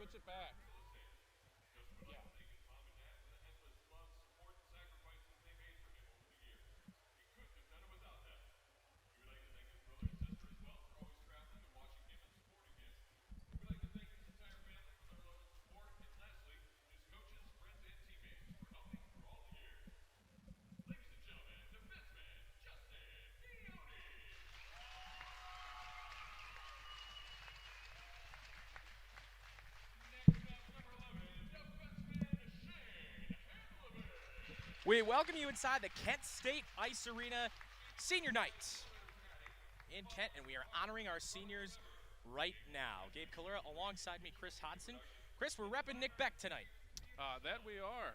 puts it back. Yeah. We welcome you inside the Kent State Ice Arena Senior Night in Kent, and we are honoring our seniors right now. Gabe Kalura alongside me, Chris Hodson. Chris, we're repping Nick Beck tonight. That we are.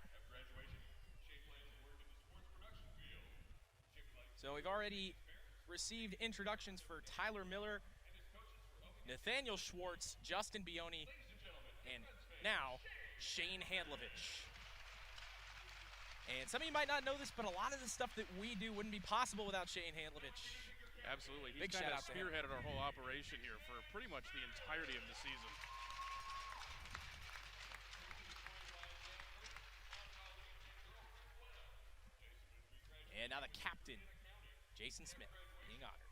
So we've already received introductions for Tyler Miller, Nathaniel Schwartz, Justin Bioni, and now Shane Handlovich. And some of you might not know this, but a lot of the stuff that we do wouldn't be possible without Shane Handlovich. Absolutely. He's Big kind shout of out to him. spearheaded our whole operation here for pretty much the entirety of the season. And now the captain, Jason Smith, being honored.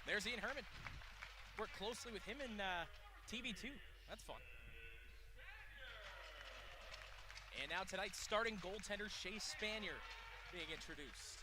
There's Ian Herman. Worked closely with him in TV2. That's fun. And now tonight's starting goaltender, Shea Spanier, being introduced.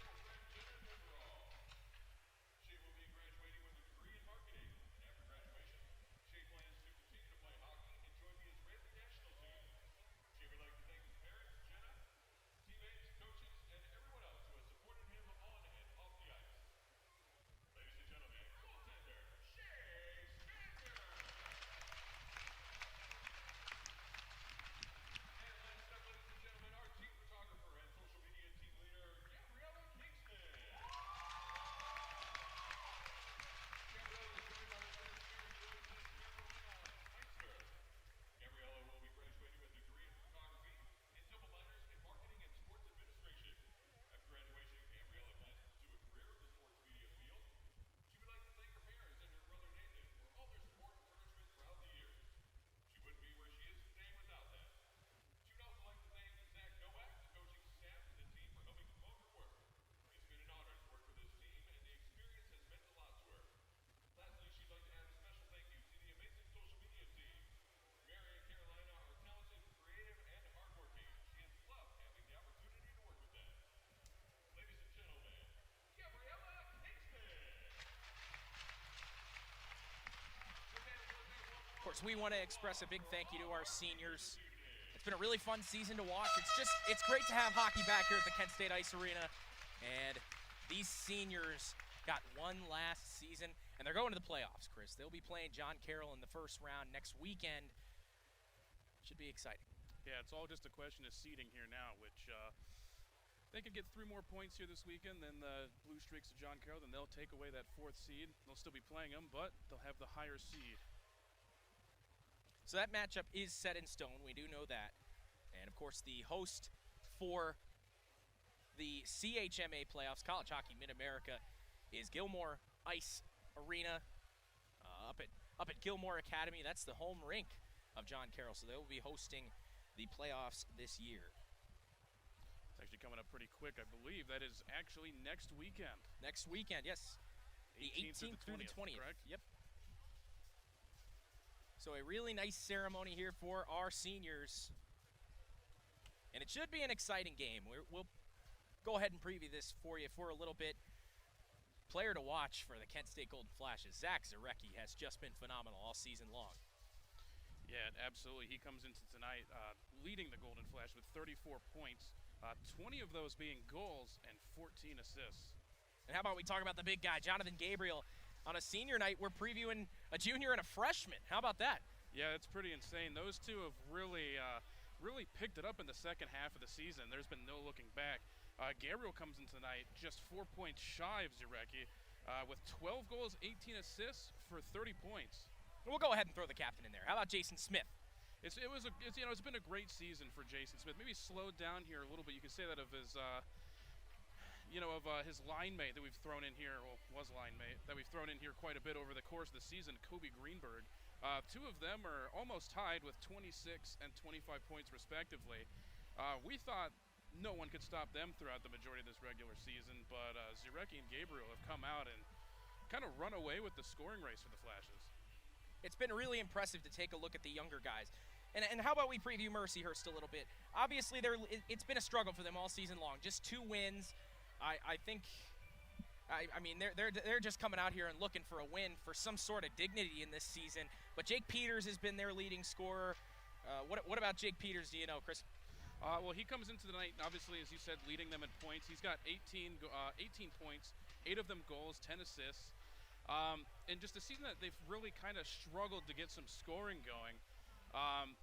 Of course, we want to express a big thank you to our seniors. It's been a really fun season to watch. It's great to have hockey back here at the Kent State Ice Arena. And these seniors got one last season, and they're going to the playoffs, Chris. They'll be playing John Carroll in the first round next weekend. Should be exciting. Yeah, it's all just a question of seeding here now, which they could get 3 more points here this weekend than the Blue Streaks of John Carroll, then they'll take away that 4th seed. They'll still be playing them, but they'll have the higher seed. So that matchup is set in stone. We do know that. And, of course, the host for the CHMA playoffs, College Hockey Mid-America, is Gilmore Ice Arena up at Gilmore Academy. That's the home rink of John Carroll, so they will be hosting the playoffs this year. It's actually coming up pretty quick, I believe. That is actually next weekend. Next weekend, yes. The 18th through the 20th. Correct? Yep. So a really nice ceremony here for our seniors. And it should be an exciting game. We'll go ahead and preview this for you for a little bit. Player to watch for the Kent State Golden Flashes, Zach Zarecki, has just been phenomenal all season long. Yeah, absolutely. He comes into tonight leading the Golden Flash with 34 points, 20 of those being goals and 14 assists. And how about we talk about the big guy, Jonathan Gabriel. On a senior night, we're previewing a junior and a freshman. How about that? Yeah, it's pretty insane. Those two have really picked it up in the second half of the season. There's been no looking back. Gabriel comes in tonight just 4 points shy of Zarecki with 12 goals, 18 assists for 30 points. We'll go ahead and throw the captain in there. How about Jason Smith? It's been a great season for Jason Smith. Maybe slowed down here a little bit. You can say that of his his line mate that we've thrown in here, that we've thrown in here quite a bit over the course of the season, Kobe Greenberg. Two of them are almost tied with 26 and 25 points respectively. We thought no one could stop them throughout the majority of this regular season, but Zarecki and Gabriel have come out and kind of run away with the scoring race for the Flashes. It's been really impressive to take a look at the younger guys. And how about we preview Mercyhurst a little bit? Obviously, it's been a struggle for them all season long. Just 2 wins. I mean, they're just coming out here and looking for a win for some sort of dignity in this season. But Jake Peters has been their leading scorer. What about Jake Peters? Do you know, Chris? Well, he comes into the night, obviously, as you said, leading them in points. He's got 18 points, 8 of them goals, 10 assists. And just a season that they've really kind of struggled to get some scoring going.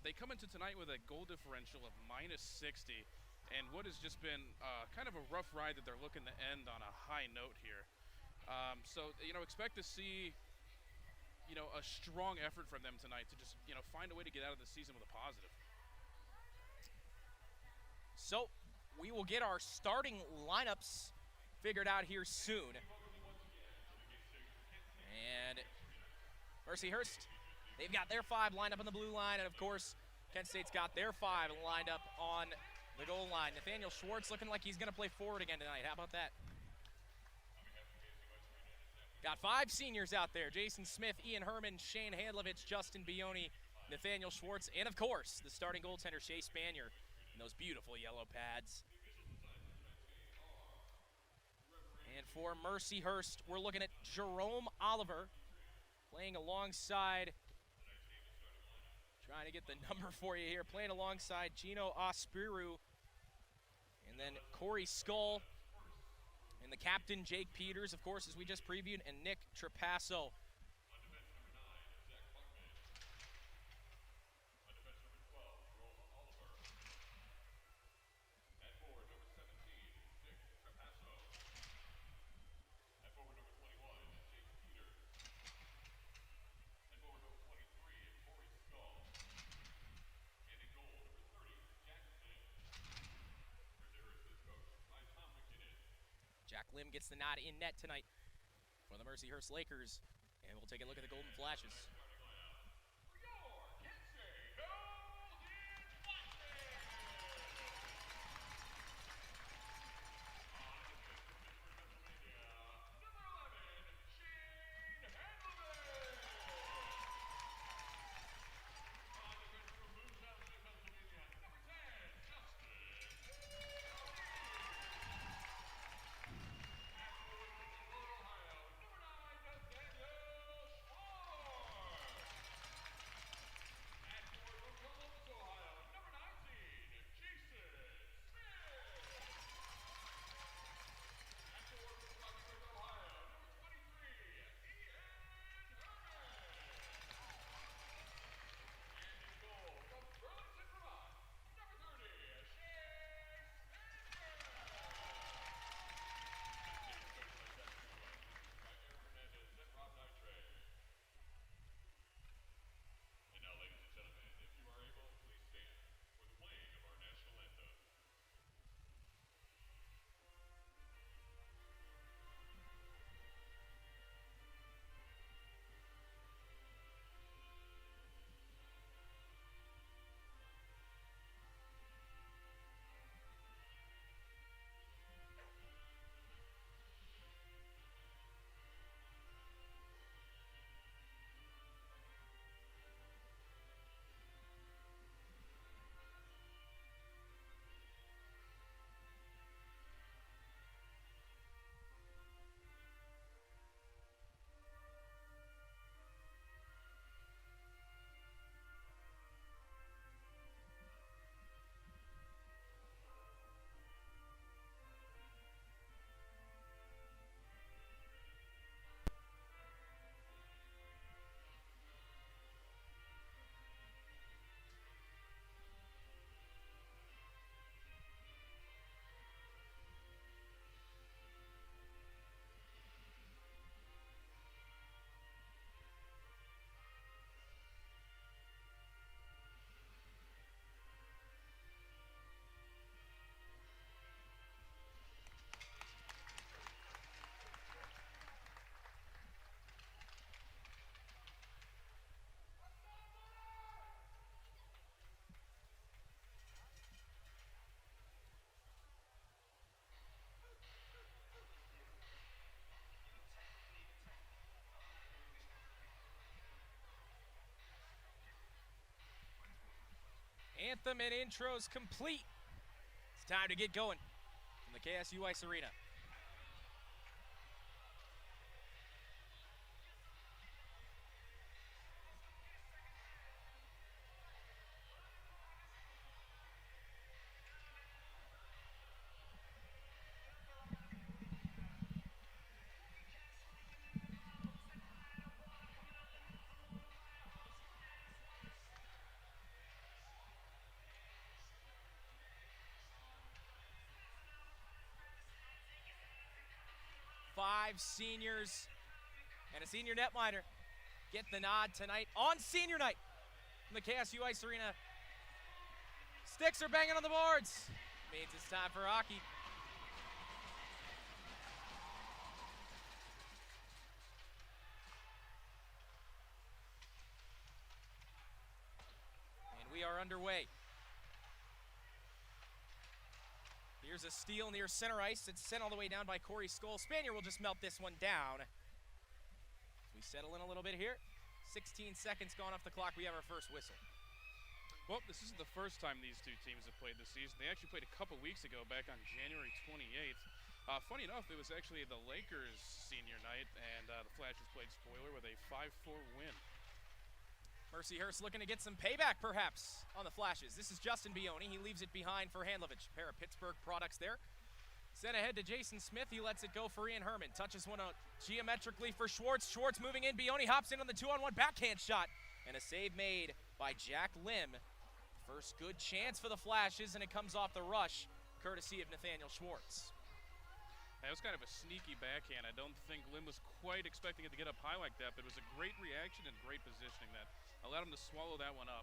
They come into tonight with a goal differential of -60. And what has just been kind of a rough ride that they're looking to end on a high note here. So, expect to see, a strong effort from them tonight to just, find a way to get out of the season with a positive. So, we will get our starting lineups figured out here soon. And Mercyhurst, they've got their 5 lined up on the blue line, and of course, Kent State's got their 5 lined up on the goal line. Nathaniel Schwartz looking like he's going to play forward again tonight. How about that? Got 5 seniors out there. Jason Smith, Ian Herman, Shane Handlovich, Justin Bioni, Nathaniel Schwartz, and of course, the starting goaltender, Shea Spanier, in those beautiful yellow pads. And for Mercyhurst, we're looking at Jerome Oliver playing alongside, trying to get the number for you here, playing alongside Gino Aspiru, and then Corey Skull, and the captain, Jake Peters, of course, as we just previewed, and Nick Trapasso. Jack Lim gets the nod in net tonight for the Mercyhurst Lakers. And we'll take a look at the Golden Flashes. Anthem and intros complete. It's time to get going from the KSU Ice Arena. Five seniors and a senior netminder get the nod tonight on senior night from the KSU Ice Arena. Sticks are banging on the boards. Means it's time for hockey. And we are underway. Here's a steal near center ice. It's sent all the way down by Corey Skoll. Spanier will just melt this one down. We settle in a little bit here. 16 seconds gone off the clock. We have our first whistle. Well, this isn't the first time these two teams have played this season. They actually played a couple weeks ago, back on January 28th. Funny enough, it was actually the Lakers' senior night, and the Flashes played spoiler with a 5-4 win. Mercyhurst looking to get some payback, perhaps, on the Flashes. This is Justin Bioni. He leaves it behind for Handlovich. A pair of Pittsburgh products there. Sent ahead to Jason Smith. He lets it go for Ian Herman. Touches one out geometrically for Schwartz. Schwartz moving in. Bioni hops in on the 2-on-1 backhand shot. And a save made by Jack Lim. First good chance for the Flashes, and it comes off the rush, courtesy of Nathaniel Schwartz. That was kind of a sneaky backhand. I don't think Lim was quite expecting it to get up high like that, but it was a great reaction and great positioning that allowed him to swallow that one up.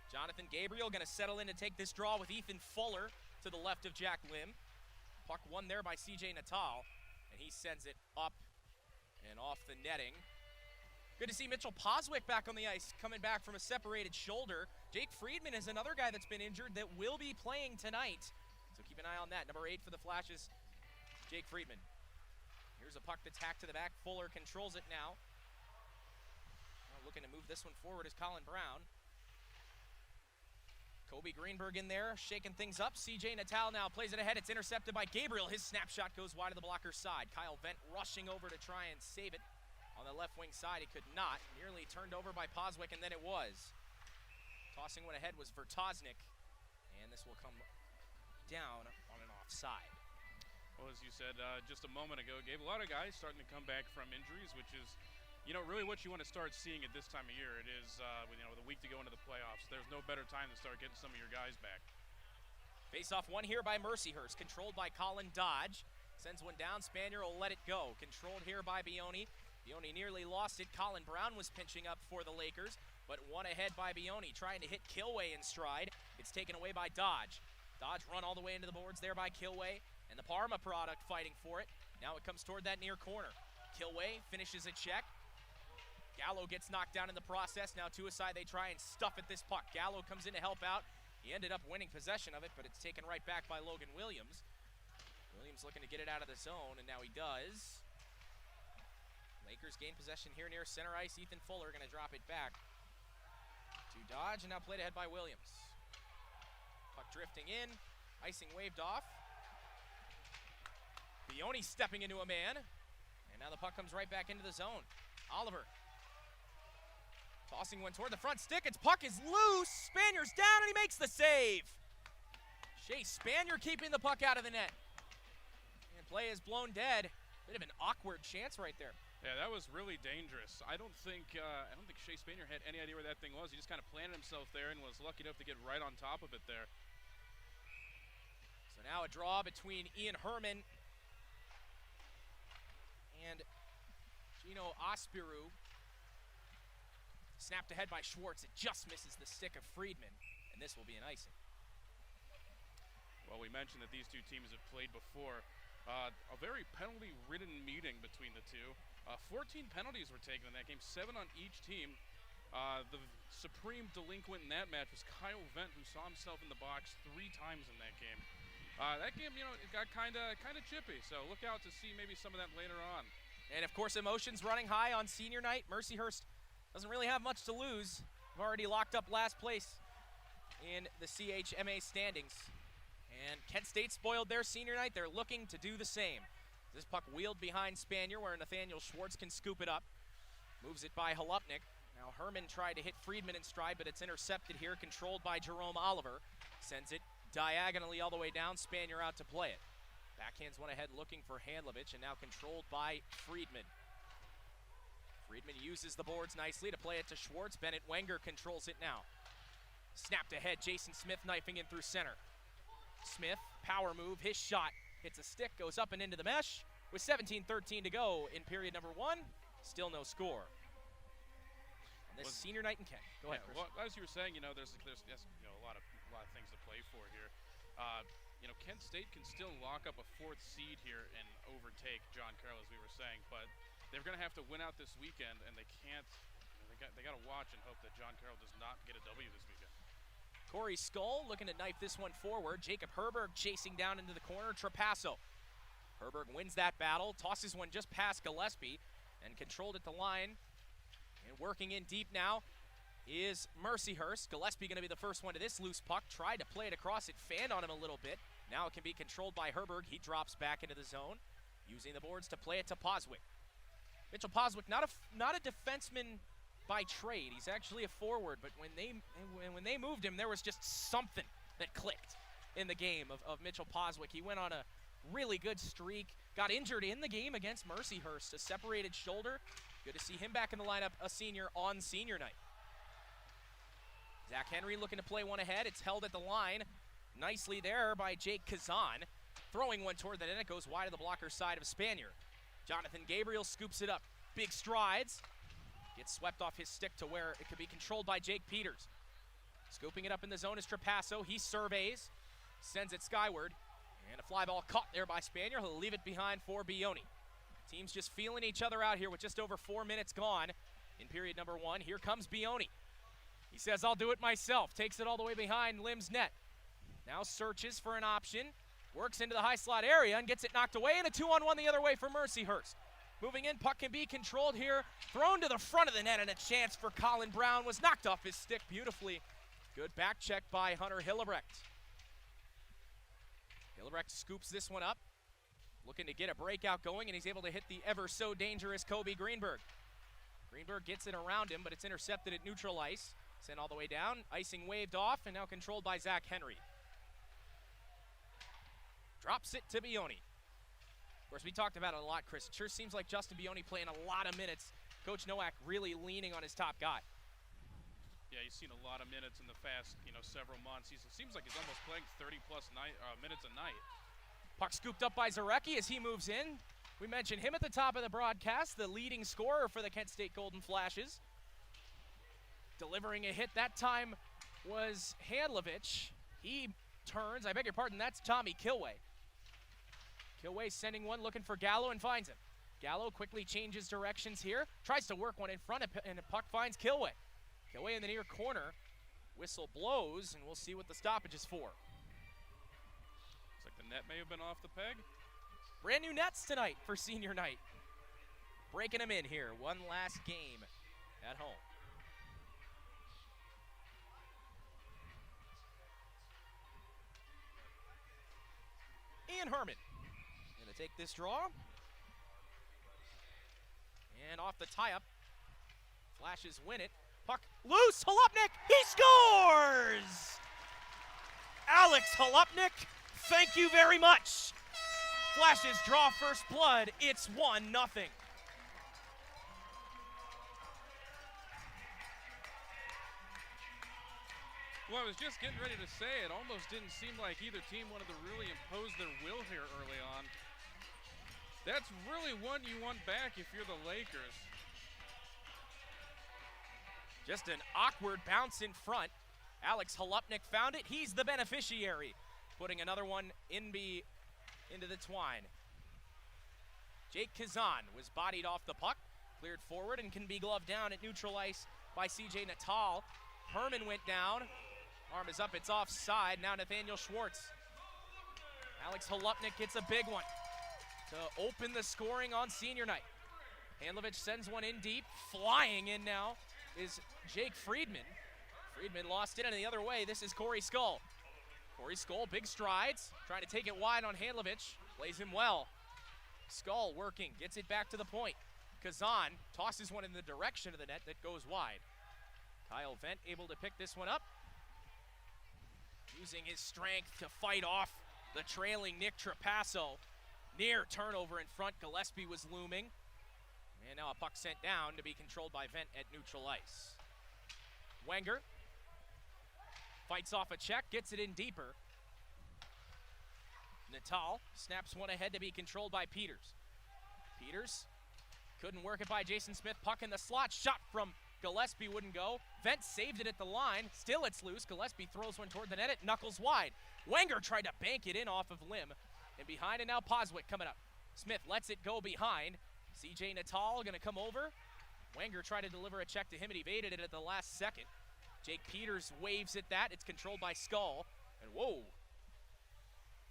Jonathan Gabriel going to settle in to take this draw with Ethan Fuller to the left of Jack Lim. Puck won there by CJ Natal, and he sends it up and off the netting. Good to see Mitchell Poswick back on the ice, coming back from a separated shoulder. Jake Friedman is another guy that's been injured that will be playing tonight. So keep an eye on that. Number 8 for the Flashes, Jake Friedman. Here's a puck that's hacked to the back. Fuller controls it now. Looking to move this one forward is Colin Brown. Kobe Greenberg in there, shaking things up. CJ Natal now plays it ahead. It's intercepted by Gabriel. His snapshot goes wide of the blocker's side. Kyle Vent rushing over to try and save it. On the left wing side, he could not. Nearly turned over by Poswick, and then it was. Tossing one ahead was Vertosnik, and this will come down on an offside. Well, as you said just a moment ago, Gabe, a lot of guys starting to come back from injuries, which is, you know, really what you want to start seeing at this time of year. It is, with a week to go into the playoffs. There's no better time to start getting some of your guys back. Face-off one here by Mercyhurst, controlled by Colin Dodge. Sends one down, Spanier will let it go. Controlled here by Bioni. Bioni nearly lost it. Colin Brown was pinching up for the Lakers, but one ahead by Bioni, trying to hit Kilway in stride. It's taken away by Dodge. Dodge run all the way into the boards there by Kilway, and the Parma product fighting for it. Now it comes toward that near corner. Kilway finishes a check. Gallo gets knocked down in the process. Now to a side, they try and stuff at this puck. Gallo comes in to help out. He ended up winning possession of it, but it's taken right back by Logan Williams. Williams looking to get it out of the zone, and now he does. Lakers gain possession here near center ice. Ethan Fuller going to drop it back to Dodge, and now played ahead by Williams. Puck drifting in, icing waved off. Bioni stepping into a man, and now the puck comes right back into the zone. Oliver tossing one toward the front stick. Its puck is loose. Spanier's down, and he makes the save. Shea Spanier keeping the puck out of the net. And play is blown dead. Bit of an awkward chance right there. Yeah, that was really dangerous. I don't think Shea Spanier had any idea where that thing was. He just kind of planted himself there and was lucky enough to get right on top of it there. So now a draw between Ian Herman and Gino Aspiru. Snapped ahead by Schwartz. It just misses the stick of Friedman, and this will be an icing. Well, we mentioned that these two teams have played before. A very penalty-ridden meeting between the two. 14 penalties were taken in that game, 7 on each team. The supreme delinquent in that match was Kyle Vent, who saw himself in the box 3 times in that game. That game, it got kind of chippy, so look out to see maybe some of that later on. And of course, emotions running high on senior night. Mercyhurst doesn't really have much to lose. We've already locked up last place in the CHMA standings. And Kent State spoiled their senior night. They're looking to do the same. This puck wheeled behind Spanier where Nathaniel Schwartz can scoop it up. Moves it by Halupnik. Now Herman tried to hit Friedman in stride, but it's intercepted here, controlled by Jerome Oliver. Sends it diagonally all the way down, Spanier out to play it. Backhands one ahead looking for Handlovich, and now controlled by Friedman. Friedman uses the boards nicely to play it to Schwartz. Bennett Wenger controls it now. Snapped ahead, Jason Smith knifing in through center. Smith, power move, his shot hits a stick, goes up and into the mesh. With 17-13 to go in period number 1, still no score. And this senior night in Kent. Go ahead, Chris. Well, as you were saying, there's yes, a lot of things to play for here. Kent State can still lock up a 4th seed here and overtake John Carroll, as we were saying, but they're going to have to win out this weekend, and they can't. They got to watch and hope that John Carroll does not get a W this weekend. Corey Skull looking to knife this one forward. Jacob Herberg chasing down into the corner. Trapasso. Herberg wins that battle, tosses one just past Gillespie, and controlled at the line. And working in deep now is Mercyhurst. Gillespie going to be the first one to this loose puck. Tried to play it across, it fanned on him a little bit. Now it can be controlled by Herberg. He drops back into the zone, using the boards to play it to Poswick. Mitchell Poswick, not a defenseman by trade. He's actually a forward, but when they moved him, there was just something that clicked in the game of Mitchell Poswick. He went on a really good streak, got injured in the game against Mercyhurst, a separated shoulder. Good to see him back in the lineup, a senior on senior night. Zach Henry looking to play one ahead. It's held at the line nicely there by Jake Kazan. Throwing one toward the net, it goes wide of the blocker side of Spanier. Jonathan Gabriel scoops it up. Big strides. Gets swept off his stick to where it could be controlled by Jake Peters. Scooping it up in the zone is Trapasso. He surveys, sends it skyward, and a fly ball caught there by Spanier. He'll leave it behind for Bioni. Teams just feeling each other out here with just over 4 minutes gone in period number 1. Here comes Bioni. He says, I'll do it myself. Takes it all the way behind Lim's net. Now searches for an option. Works into the high slot area and gets it knocked away, and a 2-on-1 the other way for Mercyhurst. Moving in, puck can be controlled here. Thrown to the front of the net, and a chance for Colin Brown was knocked off his stick beautifully. Good back check by Hunter Hillebrecht. Hillebrecht scoops this one up. Looking to get a breakout going, and he's able to hit the ever so dangerous Kobe Greenberg. Greenberg gets it around him, but it's intercepted at neutral ice. Sent all the way down, icing waved off, and now controlled by Zach Henry. Drops it to Bioni. Of course, we talked about it a lot, Chris. It sure seems like Justin Bioni playing a lot of minutes. Coach Nowak really leaning on his top guy. Yeah, he's seen a lot of minutes in the past, several months. It seems like he's almost playing 30-plus minutes a night. Puck scooped up by Zarecki as he moves in. We mentioned him at the top of the broadcast, the leading scorer for the Kent State Golden Flashes. Delivering a hit that time was Handlovich. He turns, I beg your pardon, that's Tommy Kilway. Kilway sending one, looking for Gallo, and finds him. Gallo quickly changes directions here, tries to work one in front, and the puck finds Kilway. Kilway in the near corner. Whistle blows, and we'll see what the stoppage is for. Looks like the net may have been off the peg. Brand new nets tonight for senior night. Breaking them in here. One last game at home. Ian Herman gonna take this draw. And off the tie-up. Flashes win it. Puck loose, Halupnik, he scores! Alex Halupnik, thank you very much. Flashes draw first blood, it's 1-0. Well, I was just getting ready to say it almost didn't seem like either team wanted to really impose their will here early on. That's really one you want back if you're the Lakers. Just an awkward bounce in front. Alex Halupnik found it. He's the beneficiary, putting another one into the twine. Jake Kazan was bodied off the puck, cleared forward, and can be gloved down at neutral ice by CJ Natal. Herman went down. Arm is up, it's offside. Now Nathaniel Schwartz. Alex Halupnik gets a big one to open the scoring on senior night. Handlovich sends one in deep. Flying in now is Jake Friedman. Friedman lost it, and the other way, this is Corey Skull. Corey Skull, big strides, trying to take it wide on Handlovich. Plays him well. Skull working, gets it back to the point. Kazan tosses one in the direction of the net that goes wide. Kyle Vent able to pick this one up. Using his strength to fight off the trailing Nick Trapasso. Near turnover in front, Gillespie was looming. And now a puck sent down to be controlled by Vent at neutral ice. Wenger fights off a check, gets it in deeper. Natal snaps one ahead to be controlled by Peters. Peters couldn't work it by Jason Smith. Puck in the slot, shot from Gillespie wouldn't go. Vent saved it at the line. Still it's loose. Gillespie throws one toward the net. It knuckles wide. Wenger tried to bank it in off of Lim. And behind, and now Poswick coming up. Smith lets it go behind. CJ Natal gonna come over. Wenger tried to deliver a check to him and evaded it at the last second. Jake Peters waves at that. It's controlled by Skull. And whoa,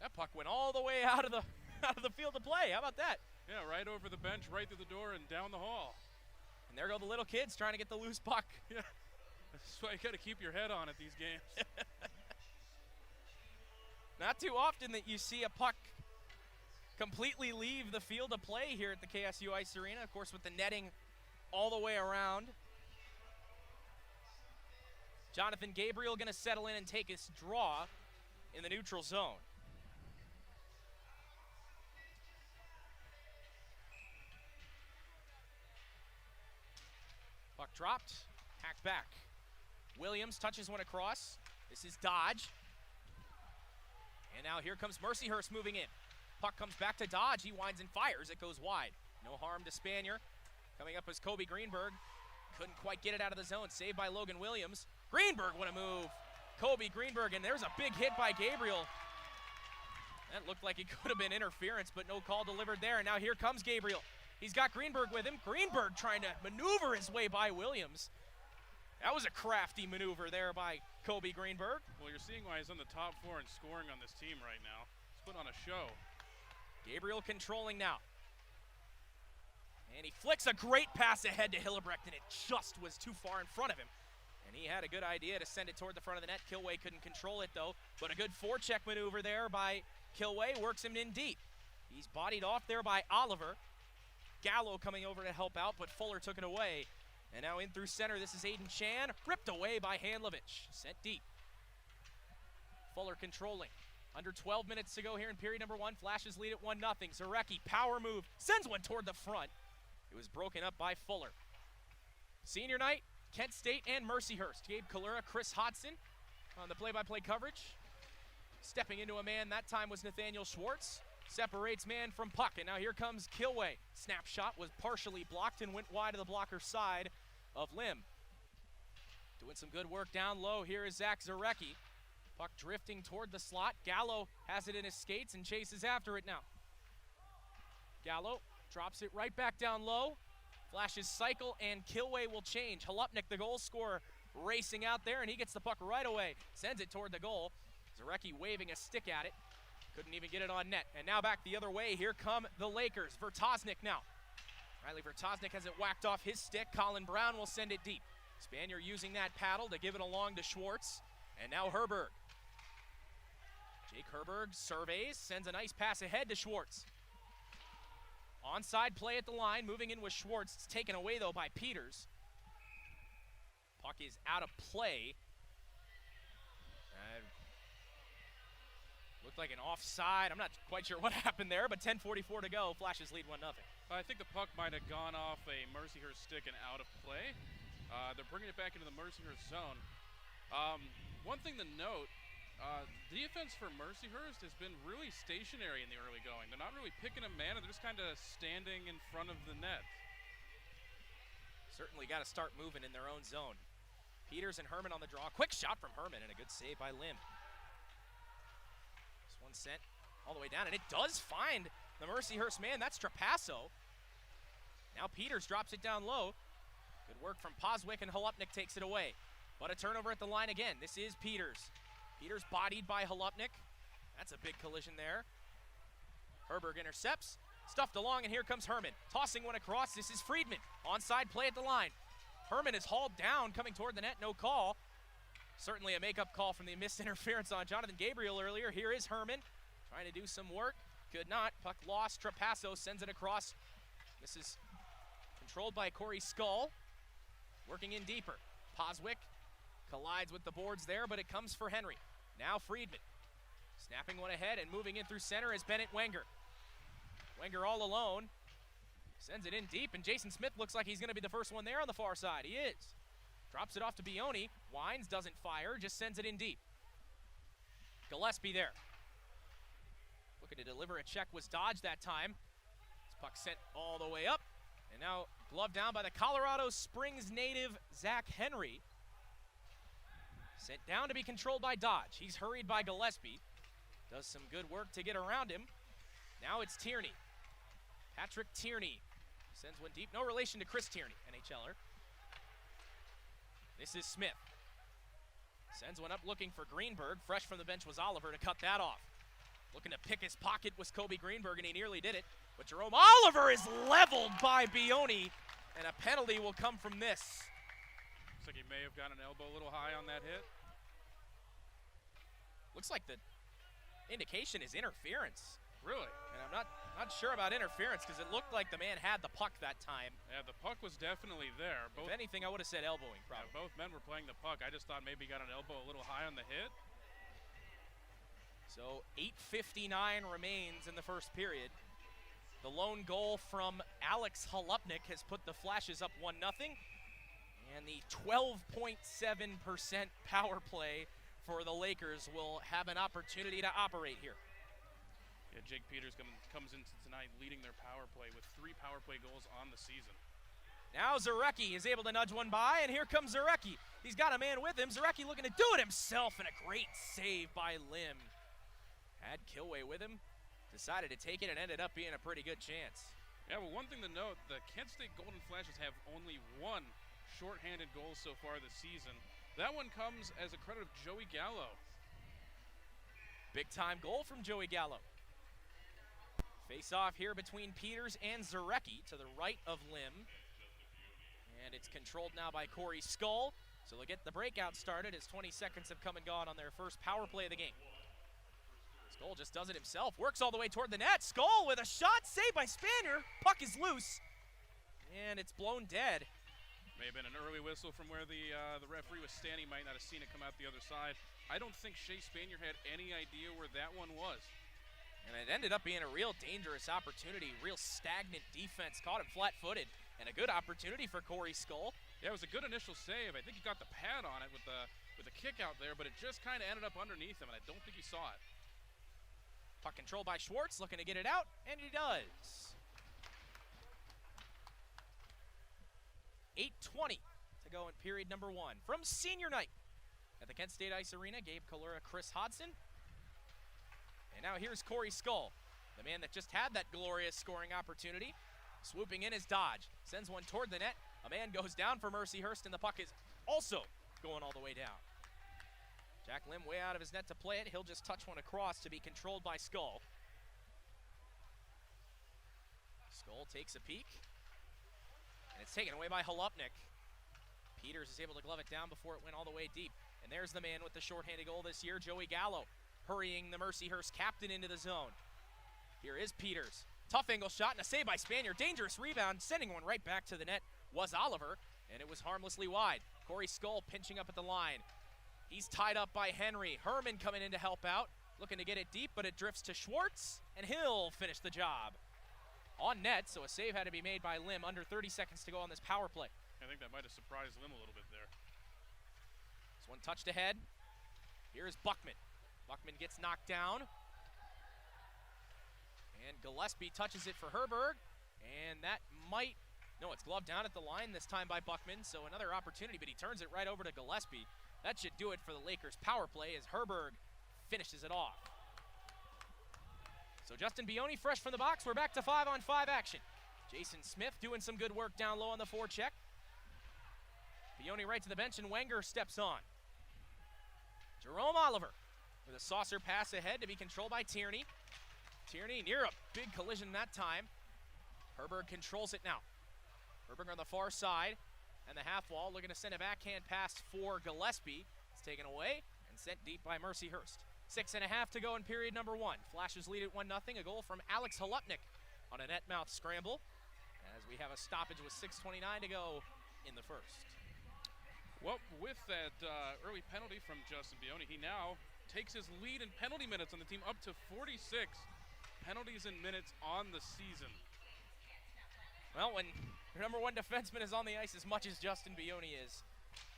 that puck went all the way out of the field of play. How about that? Yeah, right over the bench, right through the door, and down the hall. And there go the little kids trying to get the loose puck. Yeah, that's why you got to keep your head on at these games. Not too often that you see a puck completely leave the field of play here at the KSU Ice Arena. Of course, with the netting all the way around. Jonathan Gabriel going to settle in and take his draw in the neutral zone. Puck dropped, hacked back. Williams touches one across. This is Dodge. And now here comes Mercyhurst moving in. Puck comes back to Dodge. He winds and fires. It goes wide. No harm to Spanier. Coming up is Kobe Greenberg. Couldn't quite get it out of the zone. Saved by Logan Williams. Greenberg, what a move. Kobe Greenberg, and there's a big hit by Gabriel. That looked like it could have been interference, but no call delivered there. And now here comes Gabriel. He's got Greenberg with him. Greenberg trying to maneuver his way by Williams. That was a crafty maneuver there by Kobe Greenberg. Well, you're seeing why he's on the top four and scoring on this team right now. He's put on a show. Gabriel controlling now. And he flicks a great pass ahead to Hillebrecht, and it just was too far in front of him. And he had a good idea to send it toward the front of the net. Kilway couldn't control it, though. But a good forecheck maneuver there by Kilway works him in deep. He's bodied off there by Oliver. Gallo coming over to help out, but Fuller took it away. And now in through center, this is Aiden Chan. Ripped away by Handlovich. Sent deep. Fuller controlling. Under 12 minutes to go here in period number one. Flashes lead at 1-0. Zarecki, power move. Sends one toward the front. It was broken up by Fuller. Senior night, Kent State and Mercyhurst. Gabe Kalura, Chris Hodson on the play-by-play coverage. Stepping into a man, that time was Nathaniel Schwartz. Separates man from puck, and now here comes Kilway. Snapshot was partially blocked and went wide of the blocker's side of Lim. Doing some good work down low. Here is Zach Zarecki. Puck drifting toward the slot. Gallo has it in his skates and chases after it now. Gallo drops it right back down low. Flashes cycle, and Kilway will change. Halupnik, the goal scorer, racing out there, and he gets the puck right away. Sends it toward the goal. Zarecki waving a stick at it. Couldn't even get it on net. And now back the other way. Here come the Lakers. Vertosnik now. Riley Vertosnik has it whacked off his stick. Colin Brown will send it deep. Spanier using that paddle to give it along to Schwartz. And now Herberg. Jake Herberg surveys, sends a nice pass ahead to Schwartz. Onside play at the line, moving in with Schwartz. It's taken away, though, by Peters. Puck is out of play. Looked like an offside. I'm not quite sure what happened there, but 10:44 to go. Flashes lead 1-0. I think the puck might have gone off a Mercyhurst stick and out of play. They're bringing it back into the Mercyhurst zone. One thing to note, defense for Mercyhurst has been really stationary in the early going. They're not really picking a man, and they're just kind of standing in front of the net. Certainly got to start moving in their own zone. Peters and Herman on the draw. Quick shot from Herman, and a good save by Lim. This one sent all the way down, and it does find the Mercyhurst man. That's Trapasso. Now Peters drops it down low. Good work from Poswick, and Halupnik takes it away. But a turnover at the line again. This is Peters. Peters bodied by Halupnik. That's a big collision there. Herberg intercepts. Stuffed along, and here comes Herman. Tossing one across. This is Friedman. Onside play at the line. Herman is hauled down, coming toward the net. No call. Certainly a makeup call from the missed interference on Jonathan Gabriel earlier. Here is Herman trying to do some work. Could not. Puck lost. Trapasso sends it across. This is controlled by Corey Skull. Working in deeper. Poswick collides with the boards there, but it comes for Henry. Now Friedman. Snapping one ahead and moving in through center is Bennett Wenger. Wenger all alone. Sends it in deep, and Jason Smith looks like he's going to be the first one there on the far side. He is. Drops it off to Bioni. Wines doesn't fire, just sends it in deep. Gillespie there. Looking to deliver a check, was dodged that time. This puck sent all the way up. And now gloved down by the Colorado Springs native Zach Henry. Sent down to be controlled by Dodge. He's hurried by Gillespie. Does some good work to get around him. Now it's Tierney. Patrick Tierney sends one deep. No relation to Chris Tierney, NHLer. This is Smith. Sends one up looking for Greenberg. Fresh from the bench was Oliver to cut that off. Looking to pick his pocket was Kobe Greenberg, and he nearly did it. But Jerome Oliver is leveled by Bioni, and a penalty will come from this. Looks like he may have gotten an elbow a little high on that hit. Looks like the indication is interference. Really? And I'm not sure about interference because it looked like the man had the puck that time. Yeah, the puck was definitely there. If anything, I would have said elbowing probably. Yeah, both men were playing the puck. I just thought maybe he got an elbow a little high on the hit. So 8:59 remains in the first period. The lone goal from Alex Halupnik has put the Flashes up 1-0. And the 12.7% power play for the Lakers will have an opportunity to operate here. Yeah, Jake Peters comes into tonight leading their power play with 3 power play goals on the season. Now Zarecki is able to nudge one by, and here comes Zarecki. He's got a man with him. Zarecki looking to do it himself, and a great save by Lim. Had Kilway with him, decided to take it, and ended up being a pretty good chance. Yeah, well, one thing to note, the Kent State Golden Flashes have only 1 shorthanded goal so far this season. That one comes as a credit of Joey Gallo. Big-time goal from Joey Gallo. Face-off here between Peters and Zarecki to the right of Lim. And it's controlled now by Corey Skull. So they'll get the breakout started as 20 seconds have come and gone on their first power play of the game. Skull just does it himself. Works all the way toward the net. Skull with a shot saved by Spanier. Puck is loose. And it's blown dead. May have been an early whistle from where the referee was standing. Might not have seen it come out the other side. I don't think Shea Spanier had any idea where that one was. And it ended up being a real dangerous opportunity, real stagnant defense, caught him flat-footed, and a good opportunity for Corey Skull. Yeah, it was a good initial save. I think he got the pad on it with the kick out there, but it just kind of ended up underneath him, and I don't think he saw it. Puck controlled by Schwartz, looking to get it out, and he does. 8:20 to go in period number 1 from senior night at the Kent State Ice Arena. Gabe Kalura, Chris Hodson. And now here's Corey Skull, the man that just had that glorious scoring opportunity. Swooping in is Dodge. Sends one toward the net. A man goes down for Mercyhurst, and the puck is also going all the way down. Jack Lim way out of his net to play it. He'll just touch one across to be controlled by Skull. Skull takes a peek. And it's taken away by Halupnik. Peters is able to glove it down before it went all the way deep. And there's the man with the shorthanded goal this year, Joey Gallo, hurrying the Mercyhurst captain into the zone. Here is Peters. Tough angle shot and a save by Spanier. Dangerous rebound, sending one right back to the net was Oliver, and it was harmlessly wide. Corey Skull pinching up at the line. He's tied up by Henry. Herman coming in to help out, looking to get it deep, but it drifts to Schwartz, and he'll finish the job. On net, so a save had to be made by Lim. Under 30 seconds to go on this power play. I think that might have surprised Lim a little bit there. This one touched ahead. Here's Buckman. Buckman gets knocked down. And Gillespie touches it for Herberg. And that might, no, it's gloved down at the line this time by Buckman. So another opportunity, but he turns it right over to Gillespie. That should do it for the Lakers' power play as Herberg finishes it off. So Justin Bioni fresh from the box. We're back to 5-on-5 action. Jason Smith doing some good work down low on the forecheck. Bioni right to the bench, and Wenger steps on. Jerome Oliver with a saucer pass ahead to be controlled by Tierney. Tierney near a big collision that time. Herberg controls it now. Herberg on the far side, and the half wall looking to send a backhand pass for Gillespie. It's taken away and sent deep by Mercyhurst. 6.5 to go in period number 1. Flashes lead at 1-0. A goal from Alex Holupnik on a net mouth scramble, as we have a stoppage with 6:29 to go in the first. Well, with that early penalty from Justin Bioni, he now takes his lead in penalty minutes on the team up to 46 penalties and minutes on the season. Well, when your number 1 defenseman is on the ice as much as Justin Bioni is,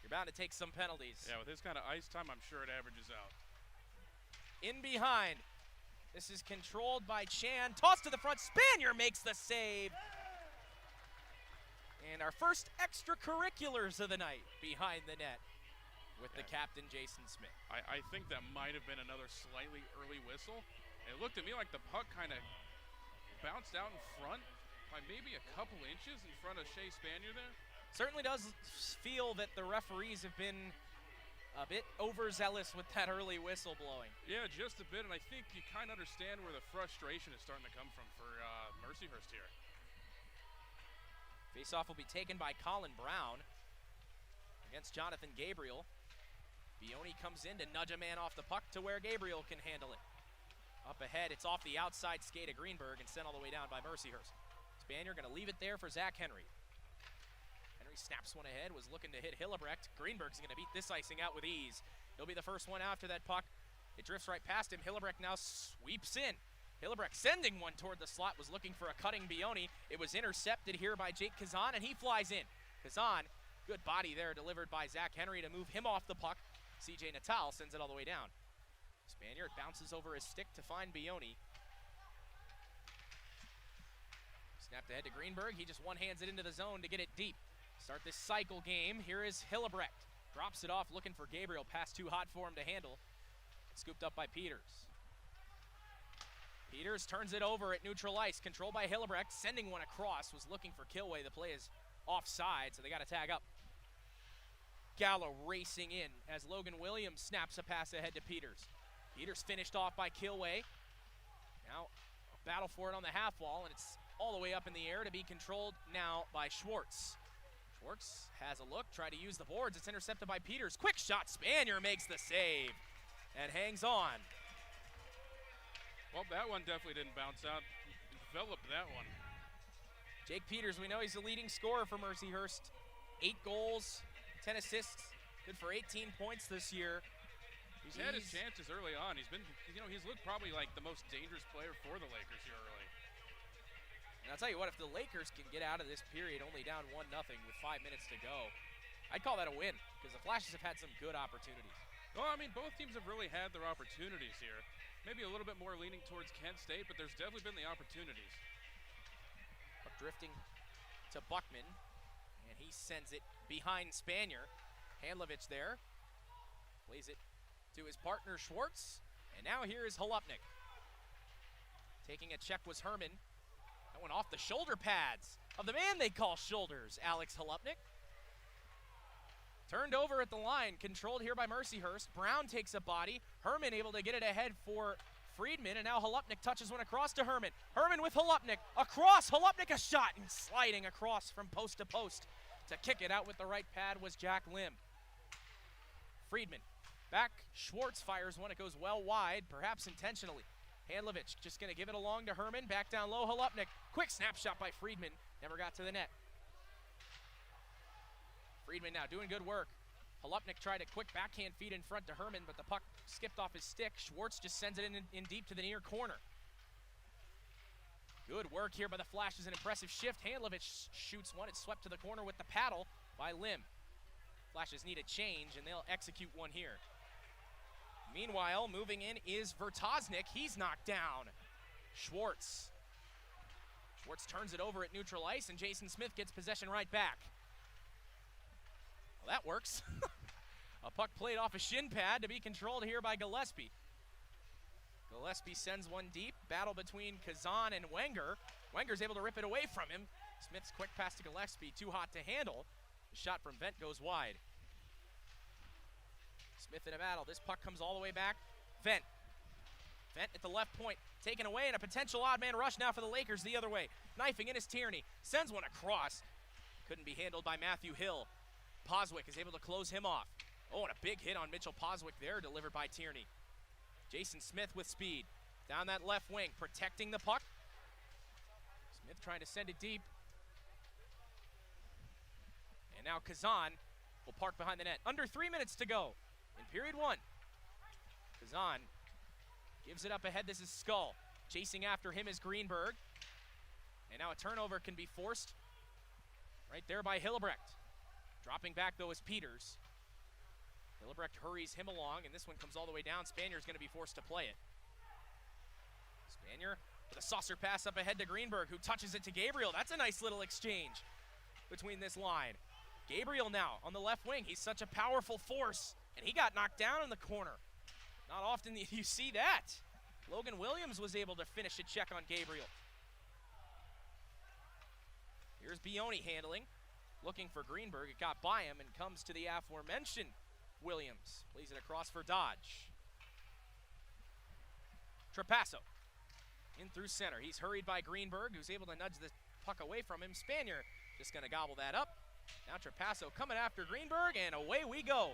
you're bound to take some penalties. Yeah, with his kind of ice time, I'm sure it averages out. In behind. This is controlled by Chan. Tossed to the front. Spanier makes the save. And our first extracurriculars of the night behind the net with the captain, Jason Smith. I think that might have been another slightly early whistle. It looked to me like the puck kind of bounced out in front by maybe a couple inches in front of Shea Spanier there. Certainly does feel that the referees have been a bit overzealous with that early whistle blowing. Yeah, just a bit, and I think you kind of understand where the frustration is starting to come from for Mercyhurst here. Faceoff will be taken by Colin Brown against Jonathan Gabriel. Bioni comes in to nudge a man off the puck to where Gabriel can handle it. Up ahead, it's off the outside skate of Greenberg and sent all the way down by Mercyhurst. Spanier going to leave it there for Zach Henry. Henry snaps one ahead, was looking to hit Hillebrecht. Greenberg's going to beat this icing out with ease. He'll be the first one after that puck. It drifts right past him. Hillebrecht now sweeps in. Hillebrecht sending one toward the slot, was looking for a cutting Bioni. It was intercepted here by Jake Kazan, and he flies in. Kazan, good body there, delivered by Zach Henry to move him off the puck. CJ Natal sends it all the way down. Spaniard bounces over his stick to find Bioni. Snapped ahead to Greenberg. He just one-hands it into the zone to get it deep. Start this cycle game. Here is Hillebrecht. Drops it off, looking for Gabriel. Pass too hot for him to handle. Scooped up by Peters. Peters turns it over at neutral ice. Controlled by Hillebrecht. Sending one across. Was looking for Kilway. The play is offside, so they got to tag up. Gallo racing in as Logan Williams snaps a pass ahead to Peters. Peters finished off by Kilway. Now a battle for it on the half wall, and it's all the way up in the air to be controlled now by Schwartz. Schwartz has a look, tried to use the boards. It's intercepted by Peters. Quick shot, Spanier makes the save and hangs on. Well, that one definitely didn't bounce out. Enveloped that one. Jake Peters, we know he's the leading scorer for Mercyhurst. 8 goals, 10 assists, good for 18 points this year. He's had his chances early on. He's been, he's looked probably like the most dangerous player for the Lakers here early. And I'll tell you what, if the Lakers can get out of this period only down 1-0 with 5 minutes to go, I'd call that a win, because the Flashes have had some good opportunities. Well, I mean, both teams have really had their opportunities here. Maybe a little bit more leaning towards Kent State, but there's definitely been the opportunities. But drifting to Buckman, and he sends it behind Spanier. Handlovich there, plays it to his partner Schwartz, and now here is Holupnik. Taking a check was Herman. That went off the shoulder pads of the man they call Shoulders, Alex Holupnik. Turned over at the line, controlled here by Mercyhurst. Brown takes a body. Herman able to get it ahead for Friedman, and now Holupnik touches one across to Herman. Herman with Holupnik, across, Holupnik a shot, and sliding across from post to post. To kick it out with the right pad was Jack Lim. Friedman back, Schwartz fires one, it goes well wide, perhaps intentionally. Handlovich just gonna give it along to Herman, back down low, Holupnik. Quick snapshot by Friedman, never got to the net. Friedman now doing good work. Holupnik tried a quick backhand feed in front to Herman, but the puck skipped off his stick. Schwartz just sends it in deep to the near corner. Good work here by the Flashes, an impressive shift. Handlovich shoots one, it's swept to the corner with the paddle by Lim. Flashes need a change, and they'll execute one here. Meanwhile, moving in is Vertosnik. He's knocked down. Schwartz. Schwartz turns it over at neutral ice, and Jason Smith gets possession right back. Well, that works. A puck played off a shin pad to be controlled here by Gillespie. Gillespie sends one deep. Battle between Kazan and Wenger. Wenger's able to rip it away from him. Smith's quick pass to Gillespie, too hot to handle. The shot from Vent goes wide. Smith in a battle. This puck comes all the way back. Vent. Vent at the left point. Taken away, and a potential odd man rush now for the Lakers the other way. Knifing in is Tierney. Sends one across. Couldn't be handled by Matthew Hill. Poswick is able to close him off. Oh, and a big hit on Mitchell Poswick there, delivered by Tierney. Jason Smith with speed. Down that left wing, protecting the puck. Smith trying to send it deep. And now Kazan will park behind the net. Under 3 minutes to go in period 1. Kazan gives it up ahead. This is Skull. Chasing after him is Greenberg. And now a turnover can be forced right there by Hillebrecht. Dropping back, though, is Peters. Hillebrecht hurries him along, and this one comes all the way down. Spanier's going to be forced to play it. Spanier with a saucer pass up ahead to Greenberg, who touches it to Gabriel. That's a nice little exchange between this line. Gabriel now on the left wing. He's such a powerful force, and he got knocked down in the corner. Not often you see that. Logan Williams was able to finish a check on Gabriel. Here's Bioni handling, looking for Greenberg. It got by him and comes to the aforementioned Williams. Plays it across for Dodge. Trapasso in through center. He's hurried by Greenberg, who's able to nudge the puck away from him. Spanier just going to gobble that up. Now Trapasso coming after Greenberg, and away we go.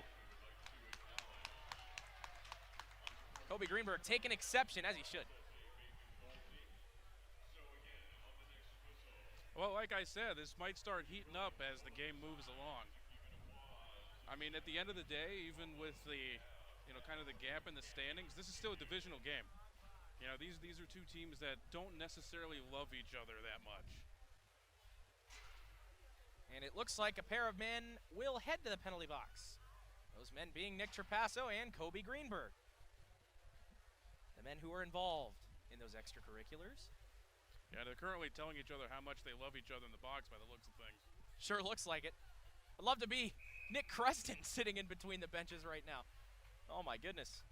Kobe Greenberg taking exception, as he should. Well, like I said, this might start heating up as the game moves along. I mean, at the end of the day, even with the, kind of the gap in the standings, this is still a divisional game. These are two teams that don't necessarily love each other that much. And it looks like a pair of men will head to the penalty box. Those men being Nick Trapasso and Kobe Greenberg. The men who are involved in those extracurriculars. Yeah, they're currently telling each other how much they love each other in the box by the looks of things. Sure looks like it. I'd love to be Nick Creston sitting in between the benches right now. Oh my goodness.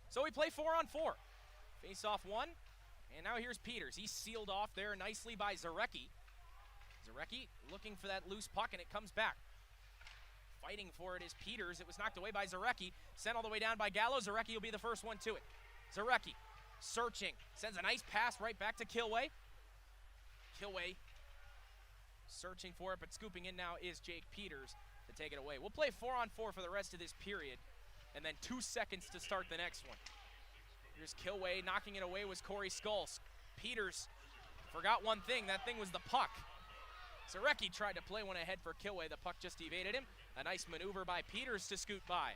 So we play 4-on-4. Face off 1. And now here's Peters. He's sealed off there nicely by Zarecki. Zarecki looking for that loose puck, and it comes back. Fighting for it is Peters. It was knocked away by Zarecki. Sent all the way down by Gallo. Zarecki will be the first one to it. Zarecki searching. Sends a nice pass right back to Kilway. Kilway searching for it, but scooping in now is Jake Peters to take it away. We'll play 4-on-4 for the rest of this period, and then 2 seconds to start the next one. Here's Kilway. Knocking it away was Corey Skulls. Peters forgot one thing. That thing was the puck. Zarecki tried to play one ahead for Kilway. The puck just evaded him. A nice maneuver by Peters to scoot by.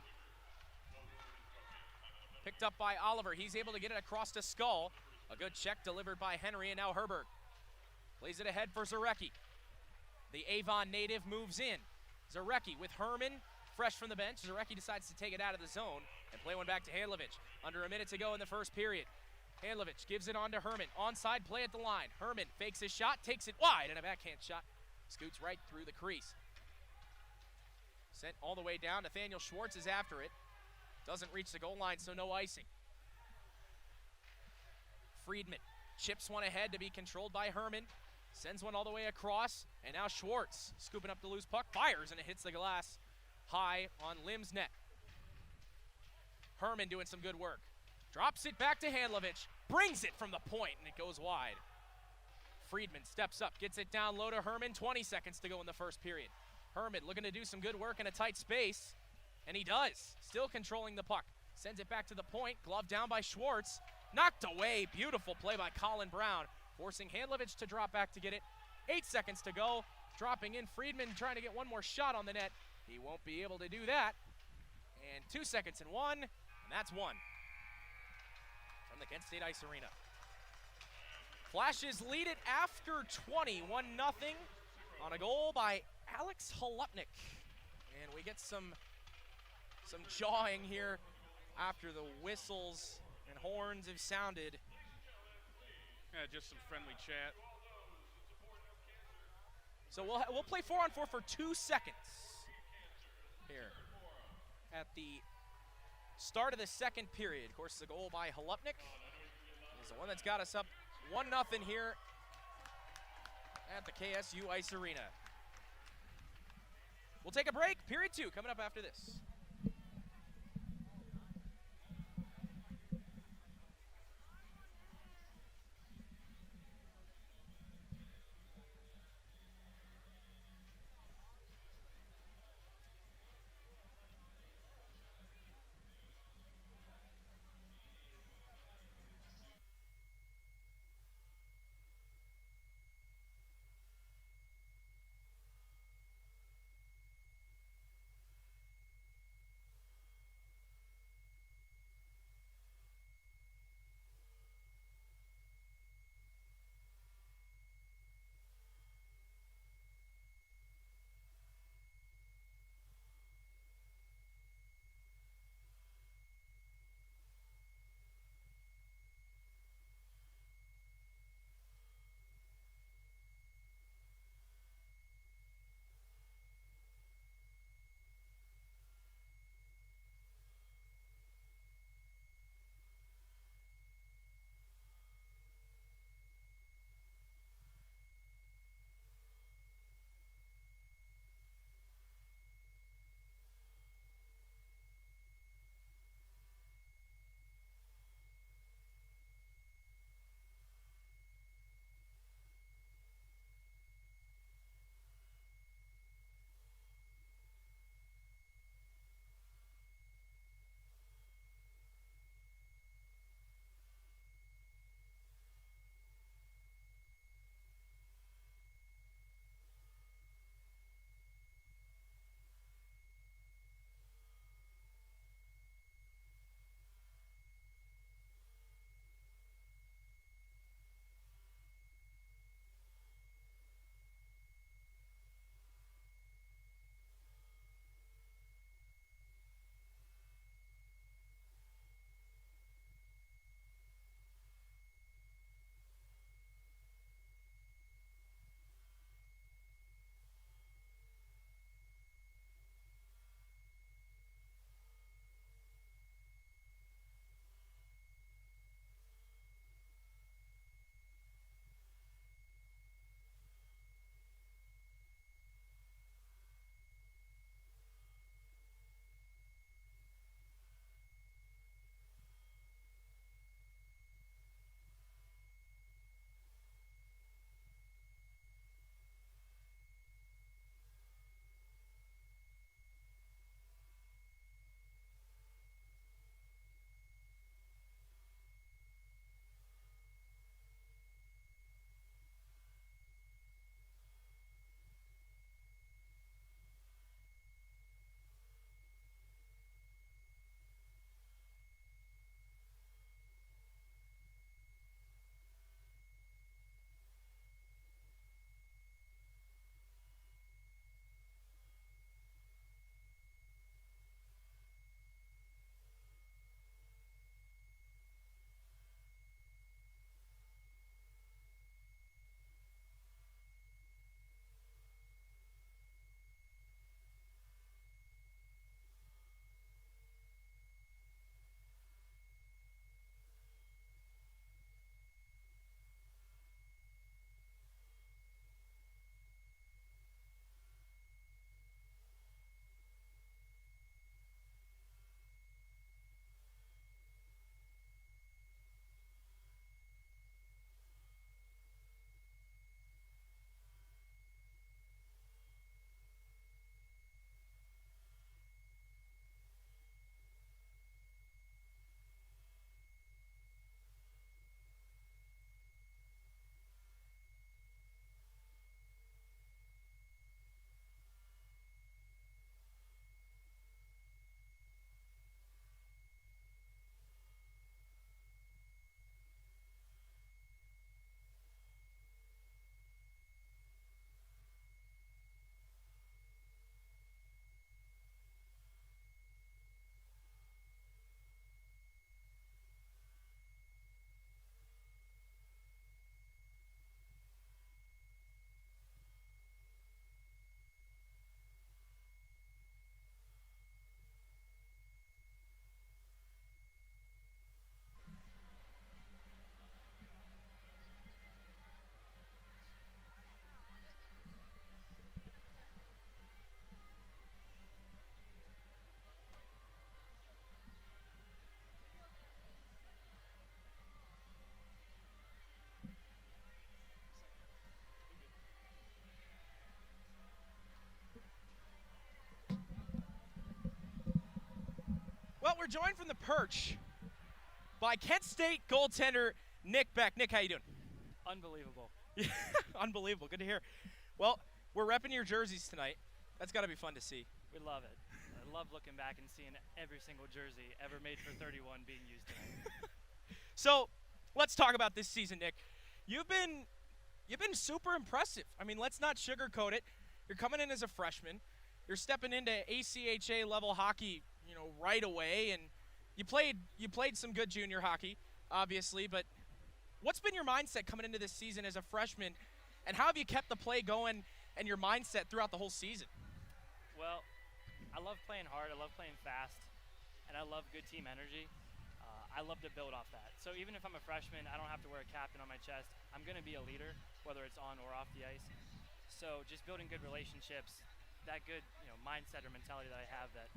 Picked up by Oliver. He's able to get it across to Skull. A good check delivered by Henry, and now Herberg plays it ahead for Zarecki. The Avon native moves in. Zarecki with Herman, fresh from the bench. Zarecki decides to take it out of the zone and play one back to Handlovich. Under a minute to go in the first period. Handlovich gives it on to Herman. Onside play at the line. Herman fakes his shot, takes it wide, and a backhand shot scoots right through the crease. Sent all the way down. Nathaniel Schwartz is after it. Doesn't reach the goal line, so no icing. Friedman chips one ahead to be controlled by Herman. Sends one all the way across, and now Schwartz scooping up the loose puck, fires, and it hits the glass high on Lim's net. Herman doing some good work. Drops it back to Handlovich, brings it from the point, and it goes wide. Friedman steps up, gets it down low to Herman. 20 seconds to go in the first period. Herman looking to do some good work in a tight space, and he does. Still controlling the puck. Sends it back to the point, glove down by Schwartz. Knocked away, beautiful play by Colin Brown, forcing Handlovich to drop back to get it. 8 seconds to go. Dropping in Friedman, trying to get one more shot on the net. He won't be able to do that. And 2 seconds and one, and that's one. From the Kent State Ice Arena. Flashes lead it after 20, 1-0 on a goal by Alex Holupnik. And we get some jawing here after the whistles and horns have sounded. Yeah, just some friendly chat. So we'll play 4-on-4 for 2 seconds here at the start of the second period. Of course, the goal by Holupnik is the one that's got us up 1-0 here at the KSU Ice Arena. We'll take a break. Period 2 coming up after this. Well, we're joined from the perch by Kent State goaltender Nick Beck. Nick, how you doing? Unbelievable. Unbelievable. Good to hear. Well, we're repping your jerseys tonight. That's got to be fun to see. We love it. I love looking back and seeing every single jersey ever made for 31 being used tonight. So, let's talk about this season, Nick. You've been super impressive. I mean, let's not sugarcoat it. You're coming in as a freshman. You're stepping into ACHA level hockey, right away, and you played some good junior hockey, obviously, but what's been your mindset coming into this season as a freshman, and how have you kept the play going and your mindset throughout the whole season? Well, I love playing hard, I love playing fast, and I love good team energy. I love to build off that. So even if I'm a freshman, I don't have to wear a captain on my chest. I'm going to be a leader, whether it's on or off the ice. So just building good relationships, that good mindset or mentality that I have, that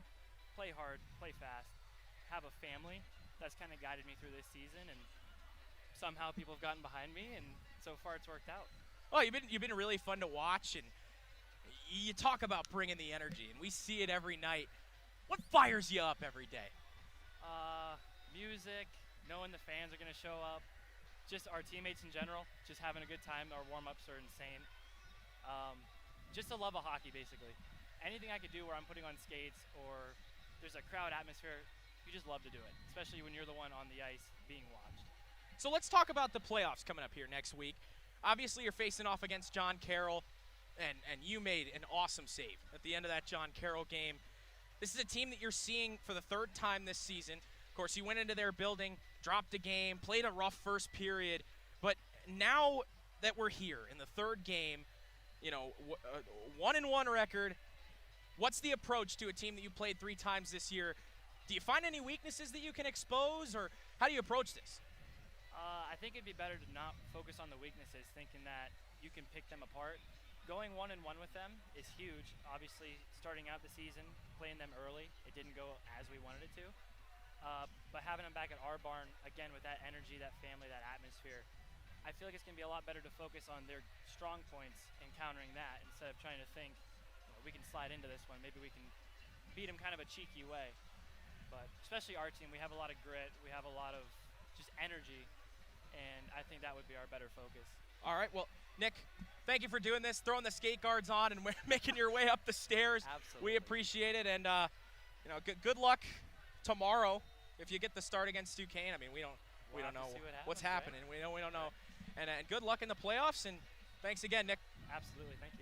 play hard, play fast, have a family, that's kind of guided me through this season, and somehow people have gotten behind me, and so far it's worked out. Oh, you've been really fun to watch, and you talk about bringing the energy, and we see it every night. What fires you up every day? Music, knowing the fans are going to show up, just our teammates in general, just having a good time. Our warm-ups are insane. Just the love of hockey, basically. Anything I could do where I'm putting on skates or there's a crowd atmosphere, you just love to do it, especially when you're the one on the ice being watched. So let's talk about the playoffs coming up here next week. Obviously, you're facing off against John Carroll, and you made an awesome save at the end of that John Carroll game. This is a team that you're seeing for the third time this season. Of course, you went into their building, dropped a game, played a rough first period, but now that we're here in the third game, 1-1 record, what's the approach to a team that you played 3 times this year? Do you find any weaknesses that you can expose, or how do you approach this? I think it'd be better to not focus on the weaknesses, thinking that you can pick them apart. Going 1-1 with them is huge. Obviously, starting out the season, playing them early, it didn't go as we wanted it to. But having them back at our barn, again, with that energy, that family, that atmosphere, I feel like it's going to be a lot better to focus on their strong points and countering that instead of trying to think, we can slide into this one. Maybe we can beat them kind of a cheeky way. But especially our team, we have a lot of grit. We have a lot of just energy, and I think that would be our better focus. All right, well, Nick, thank you for doing this, throwing the skate guards on and making your way up the stairs. Absolutely. We appreciate it, and good luck tomorrow if you get the start against Duquesne. I mean, we don't know what's happening. Right? We don't know, and good luck in the playoffs. And thanks again, Nick. Absolutely, thank you.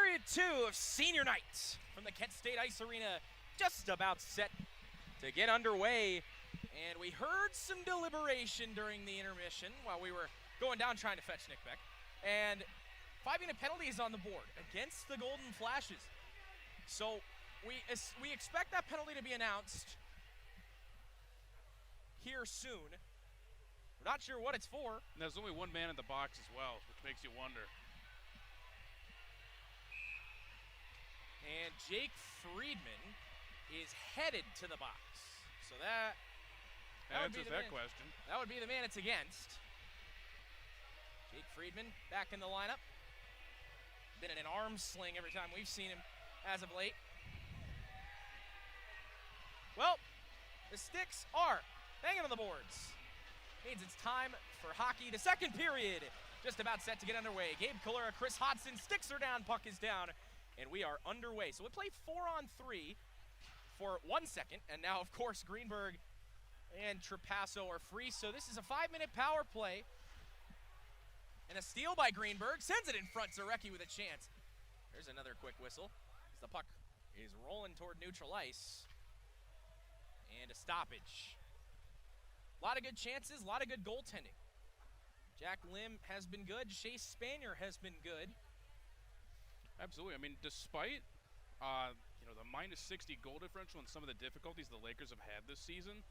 Period 2 of senior night from the Kent State Ice Arena, just about set to get underway. And we heard some deliberation during the intermission while we were going down trying to fetch Nick Beck. And 5-minute penalty is on the board against the Golden Flashes. So we expect that penalty to be announced here soon. We're not sure what it's for. And there's only one man in the box as well, which makes you wonder. And Jake Friedman is headed to the box. So that would be answers the that man. question. That would be the man it's against. Jake Friedman back in the lineup. Been in an arm sling every time we've seen him as of late. Well, the sticks are banging on the boards. Means it's time for hockey. The second period just about set to get underway. Gabe Kalura, Chris Hodson, sticks are down, puck is down, and we are underway. So we play 4-on-3 for 1 second, and now, of course, Greenberg and Trapasso are free. So this is a 5-minute power play. And a steal by Greenberg sends it in front. Zarecki with a chance. There's another quick whistle as the puck is rolling toward neutral ice. And a stoppage. A lot of good chances, a lot of good goaltending. Jack Lim has been good. Chase Spanier has been good. Absolutely. I mean, despite the -60 goal differential and some of the difficulties the Lakers have had this season,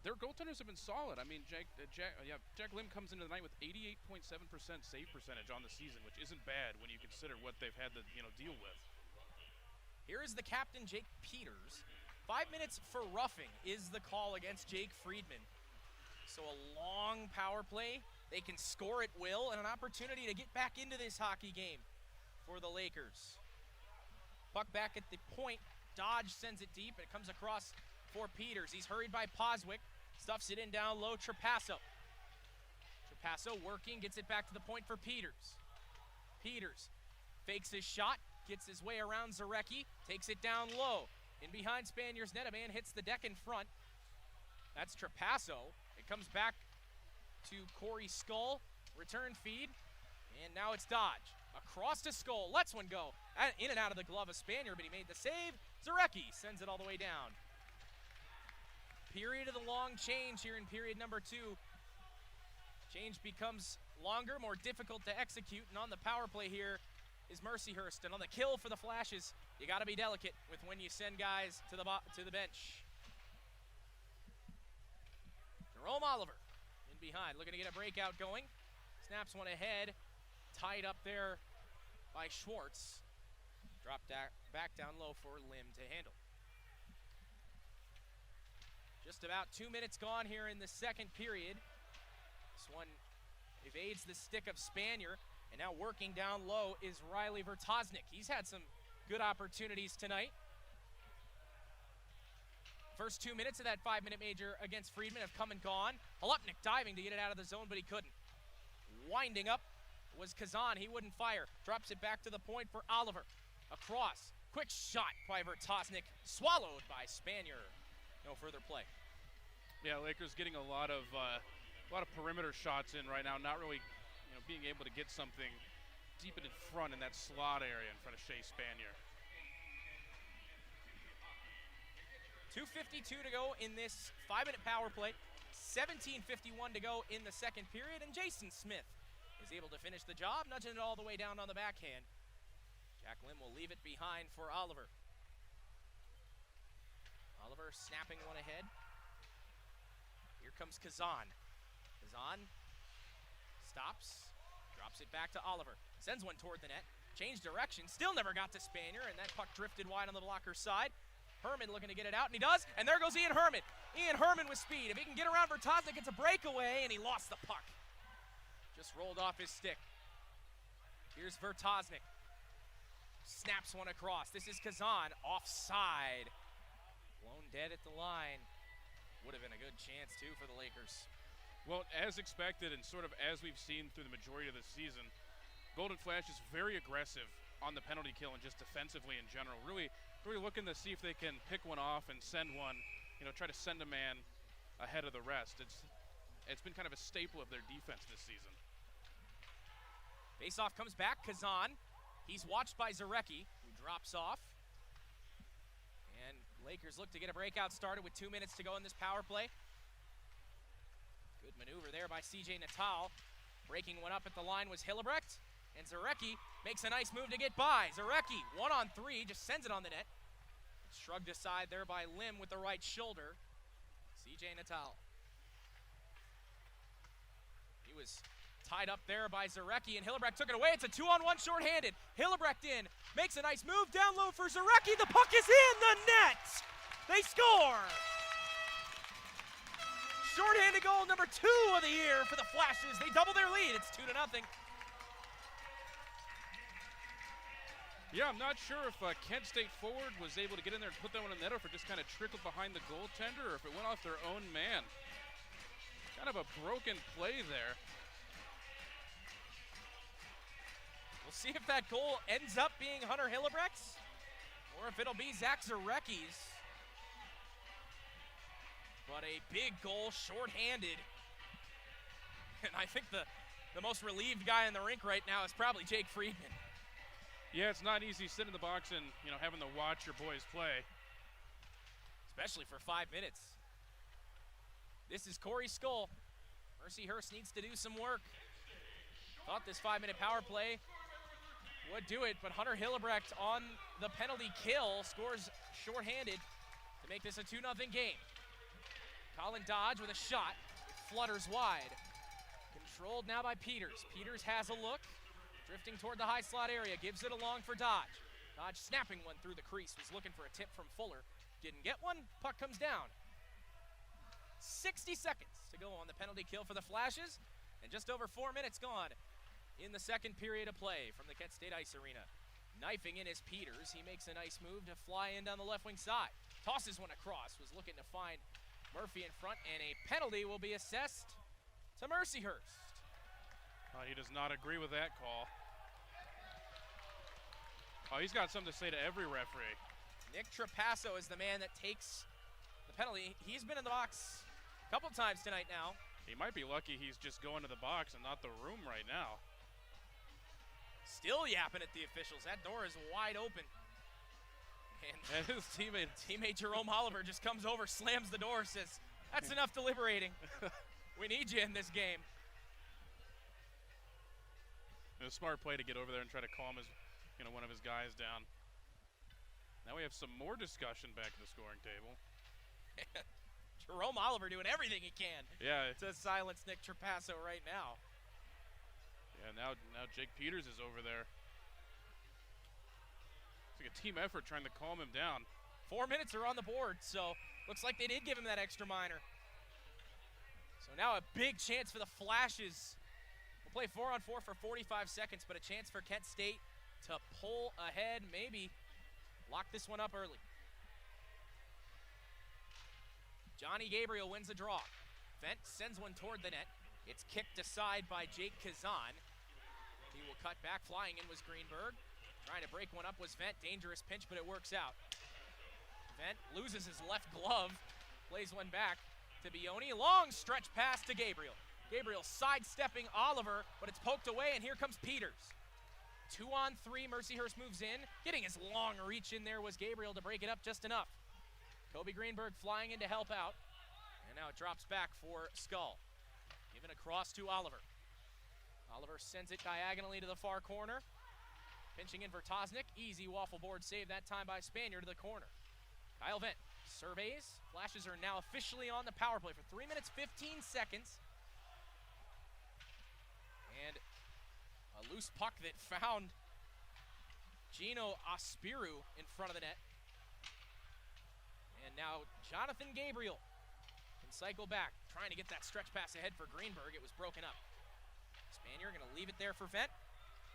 their goaltenders have been solid. I mean, Jack Lim comes into the night with 88.7% save percentage on the season, which isn't bad when you consider what they've had to deal with. Here is the captain, Jake Peters. 5 minutes for roughing is the call against Jake Friedman. So a long power play. They can score at will and an opportunity to get back into this hockey game for the Lakers. Puck back at the point. Dodge sends it deep, and it comes across for Peters. He's hurried by Poswick. Stuffs it in down low. Trapasso working, gets it back to the point for Peters. Peters fakes his shot, gets his way around Zarecki, takes it down low. In behind Spanier's net, a man hits the deck in front. That's Trapasso. It comes back to Corey Skull. Return feed. And now it's Dodge. Across to Skull. Lets one go. In and out of the glove of Spanier, but he made the save. Zarecki sends it all the way down. Period of the long change here in period number 2. Change becomes longer, more difficult to execute. And on the power play here is Mercyhurst. And on the kill for the Flashes, you got to be delicate with when you send guys to the bench. Jerome Oliver in behind, looking to get a breakout going. Snaps one ahead, tied up there by Schwartz. Dropped back down low for Lim to handle. Just about 2 minutes gone here in the second period. This one evades the stick of Spanier, and now working down low is Riley Vertosnik. He's had some good opportunities tonight. First 2 minutes of that 5-minute major against Friedman have come and gone. Holupnik diving to get it out of the zone, but he couldn't. Winding up was Kazan. He wouldn't fire. Drops it back to the point for Oliver. Across. Quick shot by Vertosnik. Swallowed by Spanier. No further play. Yeah, Lakers getting a lot of perimeter shots in right now. Not really, being able to get something deep in front in that slot area in front of Shea Spanier. 2:52 to go in this 5-minute power play. 17:51 to go in the second period, and Jason Smith is able to finish the job, nudging it all the way down on the backhand. Jack Lim will leave it behind for Oliver. Oliver snapping one ahead. Here comes Kazan. Kazan stops, drops it back to Oliver. Sends one toward the net. Changed direction, still never got to Spanier, and that puck drifted wide on the blocker side. Herman looking to get it out, and he does, and there goes Ian Herman. Ian Herman with speed. If he can get around Vertosnik, it's a breakaway, and he lost the puck. Just rolled off his stick. Here's Vertosnik. Snaps one across. This is Kazan, offside. Blown dead at the line. Would have been a good chance, too, for the Lakers. Well, as expected and sort of as we've seen through the majority of the season, Golden Flash is very aggressive on the penalty kill and just defensively in general. Really looking to see if they can pick one off and send one, try to send a man ahead of the rest. It's been kind of a staple of their defense this season. Faceoff comes back. Kazan He's watched by Zarecki, who drops off. And Lakers look to get a breakout started with 2 minutes to go in this power play. Good maneuver there by CJ Natal. Breaking one up at the line was Hillebrecht. And Zarecki makes a nice move to get by. Zarecki, 1-on-3, just sends it on the net. Shrugged aside there by Lim with the right shoulder. CJ Natal. He was tied up there by Zarecki, and Hillebrecht took it away. It's a 2-on-1 shorthanded. Hillebrecht in, makes a nice move down low for Zarecki. The puck is in the net. They score. Shorthanded goal number 2 of the year for the Flashes. They double their lead. It's 2-0. Yeah, I'm not sure if Kent State forward was able to get in there and put that one in the net, or if it just kind of trickled behind the goaltender, or if it went off their own man. Kind of a broken play there. We'll see if that goal ends up being Hunter Hillebrecht's, or if it'll be Zach Zarecki's. But a big goal, shorthanded. And I think the most relieved guy in the rink right now is probably Jake Friedman. Yeah, it's not easy sitting in the box and, having to watch your boys play. Especially for 5 minutes. This is Corey Skull. Mercyhurst needs to do some work. Thought this 5-minute power play would do it, but Hunter Hillebrecht on the penalty kill scores shorthanded to make this a 2-0 game. Colin Dodge with a shot. It flutters wide. Controlled now by Peters. Peters has a look. Drifting toward the high slot area, gives it along for Dodge. Dodge snapping one through the crease, was looking for a tip from Fuller. Didn't get one, puck comes down. 60 seconds to go on the penalty kill for the Flashes, and just over 4 minutes gone in the second period of play from the Kent State Ice Arena. Knifing in is Peters. He makes a nice move to fly in down the left wing side. Tosses one across, was looking to find Murphy in front, and a penalty will be assessed to Mercyhurst. He does not agree with that call. He's got something to say to every referee. Nick Trapasso is the man that takes the penalty. He's been in the box a couple times tonight now. He might be lucky he's just going to the box and not the room right now. Still yapping at the officials. That door is wide open. And his teammate Jerome Oliver just comes over, slams the door, says, "That's enough deliberating. We need you in this game." It was a smart play to get over there and try to calm one of his guys down. Now we have some more discussion back at the scoring table. Jerome Oliver doing everything he can to silence Nick Trapasso right now. Yeah, now Jake Peters is over there. It's like a team effort trying to calm him down. 4 minutes are on the board, so looks like they did give him that extra minor. So now a big chance for the Flashes. We'll play 4-on-4 for 45 seconds, but a chance for Kent State to pull ahead, maybe lock this one up early. Johnny Gabriel wins the draw. Vent sends one toward the net. It's kicked aside by Jake Kazan. He will cut back. Flying in was Greenberg. Trying to break one up was Vent. Dangerous pinch, but it works out. Vent loses his left glove. Plays one back to Bioni. Long stretch pass to Gabriel. Gabriel sidestepping Oliver, but it's poked away, and here comes Peters. 2-on-3, Mercyhurst moves in. Getting his long reach in there was Gabriel to break it up just enough. Kobe Greenberg flying in to help out. And now it drops back for Skull. Given across to Oliver. Oliver sends it diagonally to the far corner. Pinching in for Tosnick. Easy waffle board save that time by Spanier to the corner. Kyle Vent surveys. Flashes are now officially on the power play for 3 minutes, 15 seconds. And a loose puck that found Gino Aspiru in front of the net. And now Jonathan Gabriel can cycle back, trying to get that stretch pass ahead for Greenberg. It was broken up. Spanier going to leave it there for Vent.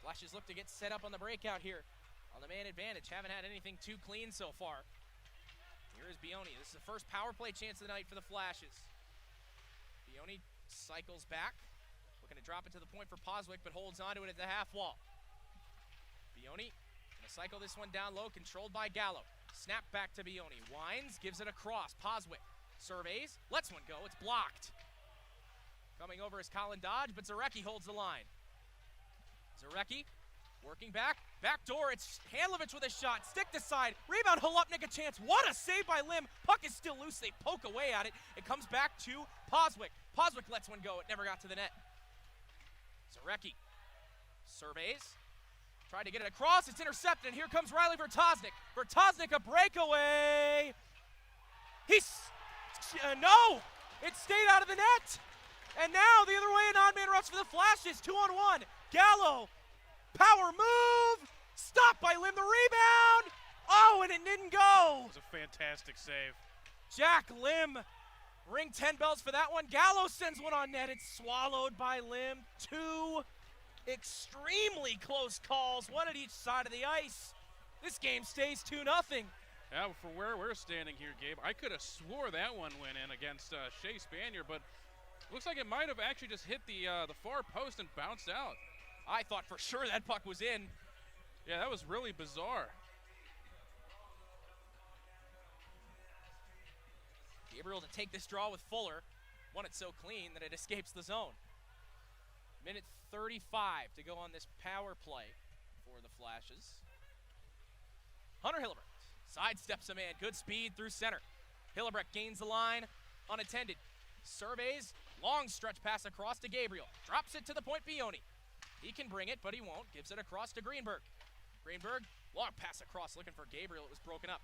Flashes look to get set up on the breakout here on the man advantage. Haven't had anything too clean so far. Here is Bioni. This is the first power play chance of the night for the Flashes. Bioni cycles back. Looking to drop it to the point for Poswick, but holds onto it at the half wall. Bioni going to cycle this one down low, controlled by Gallo. Snap back to Bioni. Winds, gives it across. Poswick surveys, lets one go. It's blocked. Coming over is Colin Dodge, but Zarecki holds the line. Zarecki working back, Back door, it's Handlovich with a shot. Stick to side. Rebound, Holupnik a chance. What a save by Lim. Puck is still loose. They poke away at it. It comes back to Poswick. Poswick lets one go. It never got to the net. Zarecki surveys. Tried to get it across. It's intercepted. And here comes Riley Vertosnik. Vertosnik, a breakaway. No! It stayed out of the net. And now the other way, an odd man rush for the Flashes. 2-on-1. Gallo. Power move. Stopped by Lim. The rebound. Oh, and it didn't go. It was a fantastic save. Jack Lim. Ring 10 bells for that one. Gallo sends one on net. It's swallowed by Lim. Two extremely close calls, one at each side of the ice. This game stays 2-0. Yeah, for where we're standing here, Gabe, I could have swore that one went in against Shea Spanier, but looks like it might have actually just hit the far post and bounced out. I thought for sure that puck was in. Yeah, that was really bizarre. Gabriel to take this draw with Fuller. Won it so clean that it escapes the zone. Minute 35 to go on this power play for the Flashes. Hunter Hillebrecht sidesteps a man. Good speed through center. Hillebrecht gains the line unattended. Surveys. Long stretch pass across to Gabriel. Drops it to the point Bioni. He can bring it, but he won't. Gives it across to Greenberg. Greenberg, long pass across, looking for Gabriel. It was broken up.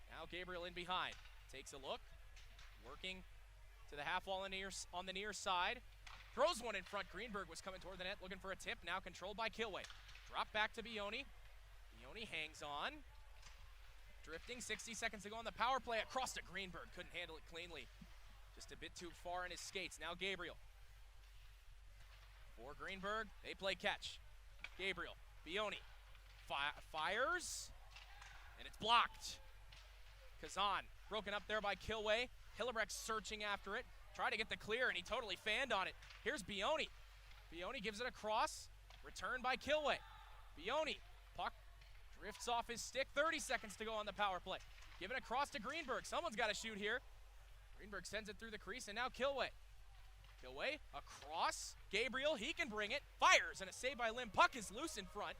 Now Gabriel in behind. Takes a look. Working to the half wall on the near side. Throws one in front. Greenberg was coming toward the net, looking for a tip. Now controlled by Kilway. Drop back to Bioni. Bioni hangs on. Drifting, 60 seconds to go on the power play. Across to Greenberg. Couldn't handle it cleanly. Just a bit too far in his skates. Now Gabriel. For Greenberg, they play catch. Gabriel, Bioni, fires, and it's blocked. Kazan, broken up there by Kilway. Hillebrecht searching after it. Tried to get the clear, and he totally fanned on it. Here's Bioni. Bioni gives it across. Returned by Kilway. Bioni, puck drifts off his stick. 30 seconds to go on the power play. Give it across to Greenberg. Someone's got to shoot here. Greenberg sends it through the crease, and now Kilway. Kilway, across. Gabriel, he can bring it. Fires, and a save by Lim. Puck is loose in front.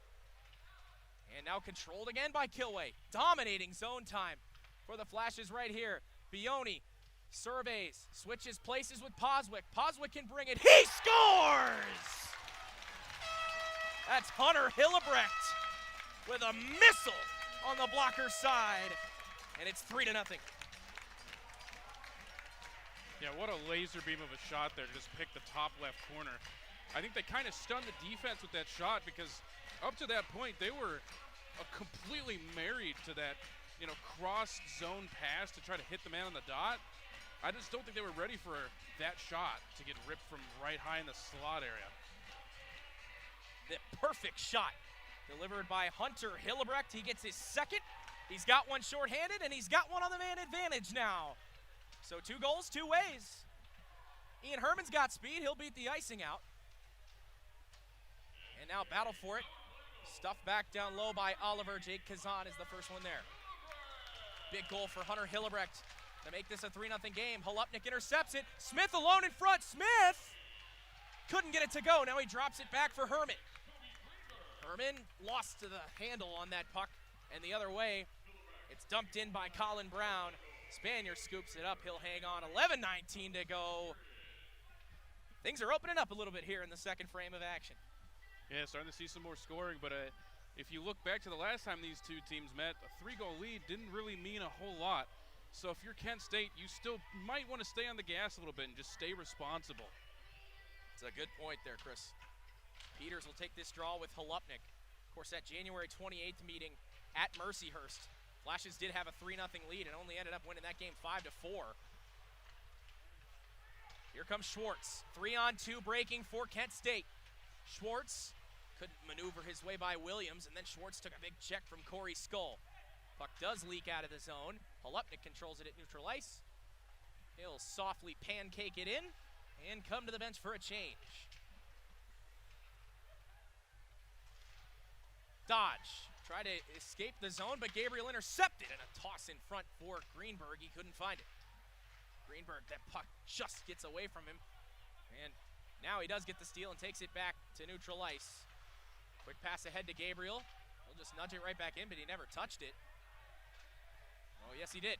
And now controlled again by Kilway. Dominating zone time for the Flashes right here. Bioni surveys, switches places with Poswick. Poswick can bring it. He scores! That's Hunter Hillebrecht with a missile on the blocker side. And it's 3-0. Yeah, what a laser beam of a shot there to just pick the top left corner. I think they kind of stunned the defense with that shot because up to that point, they were completely married to that, cross zone pass to try to hit the man on the dot. I just don't think they were ready for that shot to get ripped from right high in the slot area. The perfect shot delivered by Hunter Hillebrecht. He gets his second. He's got one shorthanded, and he's got one on the man advantage now. So 2 goals, 2 ways. Ian Herman's got speed. He'll beat the icing out. And now battle for it. Stuffed back down low by Oliver. Jake Kazan is the first one there. Big goal for Hunter Hillebrecht to make this a 3-0 game. Holupnik intercepts it. Smith alone in front. Smith couldn't get it to go. Now he drops it back for Herman. Herman lost to the handle on that puck. And the other way, it's dumped in by Colin Brown. Spanier scoops it up. He'll hang on. 11:19 to go. Things are opening up a little bit here in the second frame of action. Yeah, starting to see some more scoring, but if you look back to the last time these two teams met, a 3-goal lead didn't really mean a whole lot. So if you're Kent State, you still might want to stay on the gas a little bit and just stay responsible. It's a good point there, Chris. Peters will take this draw with Holupnik. Of course, that January 28th meeting at Mercyhurst, Flashes did have a 3-0 lead and only ended up winning that game 5-4. Here comes Schwartz. 3-on-2 breaking for Kent State. Schwartz couldn't maneuver his way by Williams, and then Schwartz took a big check from Corey Skull. Puck does leak out of the zone. Holupnik controls it at neutral ice. He'll softly pancake it in and come to the bench for a change. Dodge. Tried to escape the zone, but Gabriel intercepted, and a toss in front for Greenberg. He couldn't find it. Greenberg, that puck just gets away from him. And now he does get the steal and takes it back to neutral ice. Quick pass ahead to Gabriel. He'll just nudge it right back in, but he never touched it. Oh, yes, he did.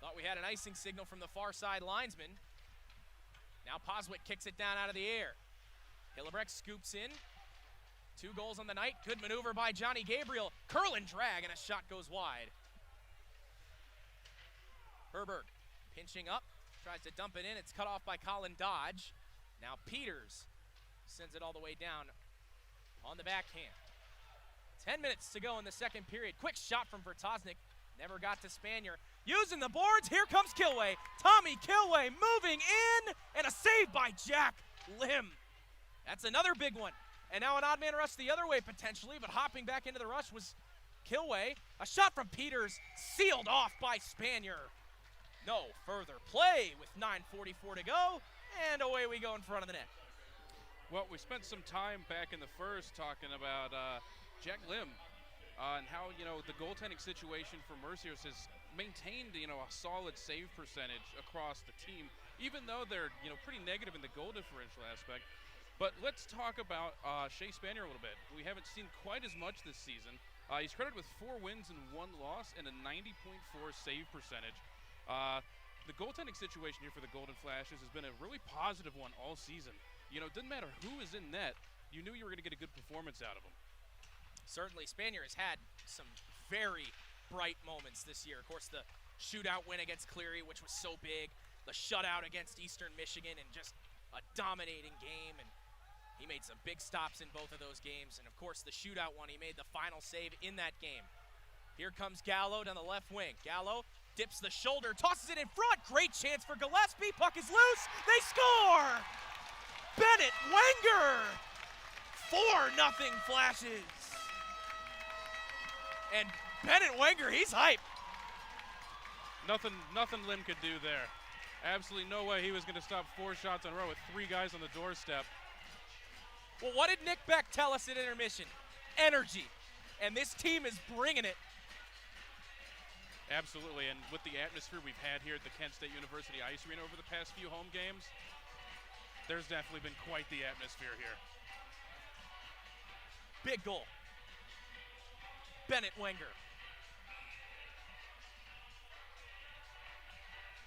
Thought we had an icing signal from the far side linesman. Now Poswick kicks it down out of the air. Hillebrecht scoops in. 2 goals on the night. Good maneuver by Johnny Gabriel. Curl and drag, and a shot goes wide. Herberg pinching up. Tries to dump it in. It's cut off by Colin Dodge. Now Peters sends it all the way down on the backhand. 10 minutes to go in the second period. Quick shot from Vertosnik. Never got to Spanier. Using the boards. Here comes Kilway. Tommy Kilway moving in. And a save by Jack Lim. That's another big one. And now an odd man rush the other way potentially, but hopping back into the rush was Kilway. A shot from Peters sealed off by Spanier. No further play with 9:44 to go. And away we go in front of the net. Well, we spent some time back in the first talking about Jack Lim and how, the goaltending situation for Mercyhurst has maintained, a solid save percentage across the team, even though they're, pretty negative in the goal differential aspect. But let's talk about Shea Spanier a little bit. We haven't seen quite as much this season. He's credited with 4 wins and 1 loss and a 90.4 save percentage. The goaltending situation here for the Golden Flashes has been a really positive one all season. It didn't matter who was in net, you knew you were going to get a good performance out of him. Certainly, Spanier has had some very bright moments this year. Of course, the shootout win against Cleary, which was so big, the shutout against Eastern Michigan, and just a dominating game. And he made some big stops in both of those games. And, of course, the shootout one, he made the final save in that game. Here comes Gallo down the left wing. Gallo dips the shoulder, tosses it in front. Great chance for Gillespie. Puck is loose. They score! Bennett Wenger! 4-0 Flashes. And Bennett Wenger, he's hype. Nothing Lim could do there. Absolutely no way he was going to stop 4 shots in a row with 3 guys on the doorstep. Well, what did Nick Beck tell us at intermission? Energy. And this team is bringing it. Absolutely, and with the atmosphere we've had here at the Kent State University Ice Arena over the past few home games, there's definitely been quite the atmosphere here. Big goal. Bennett Wenger.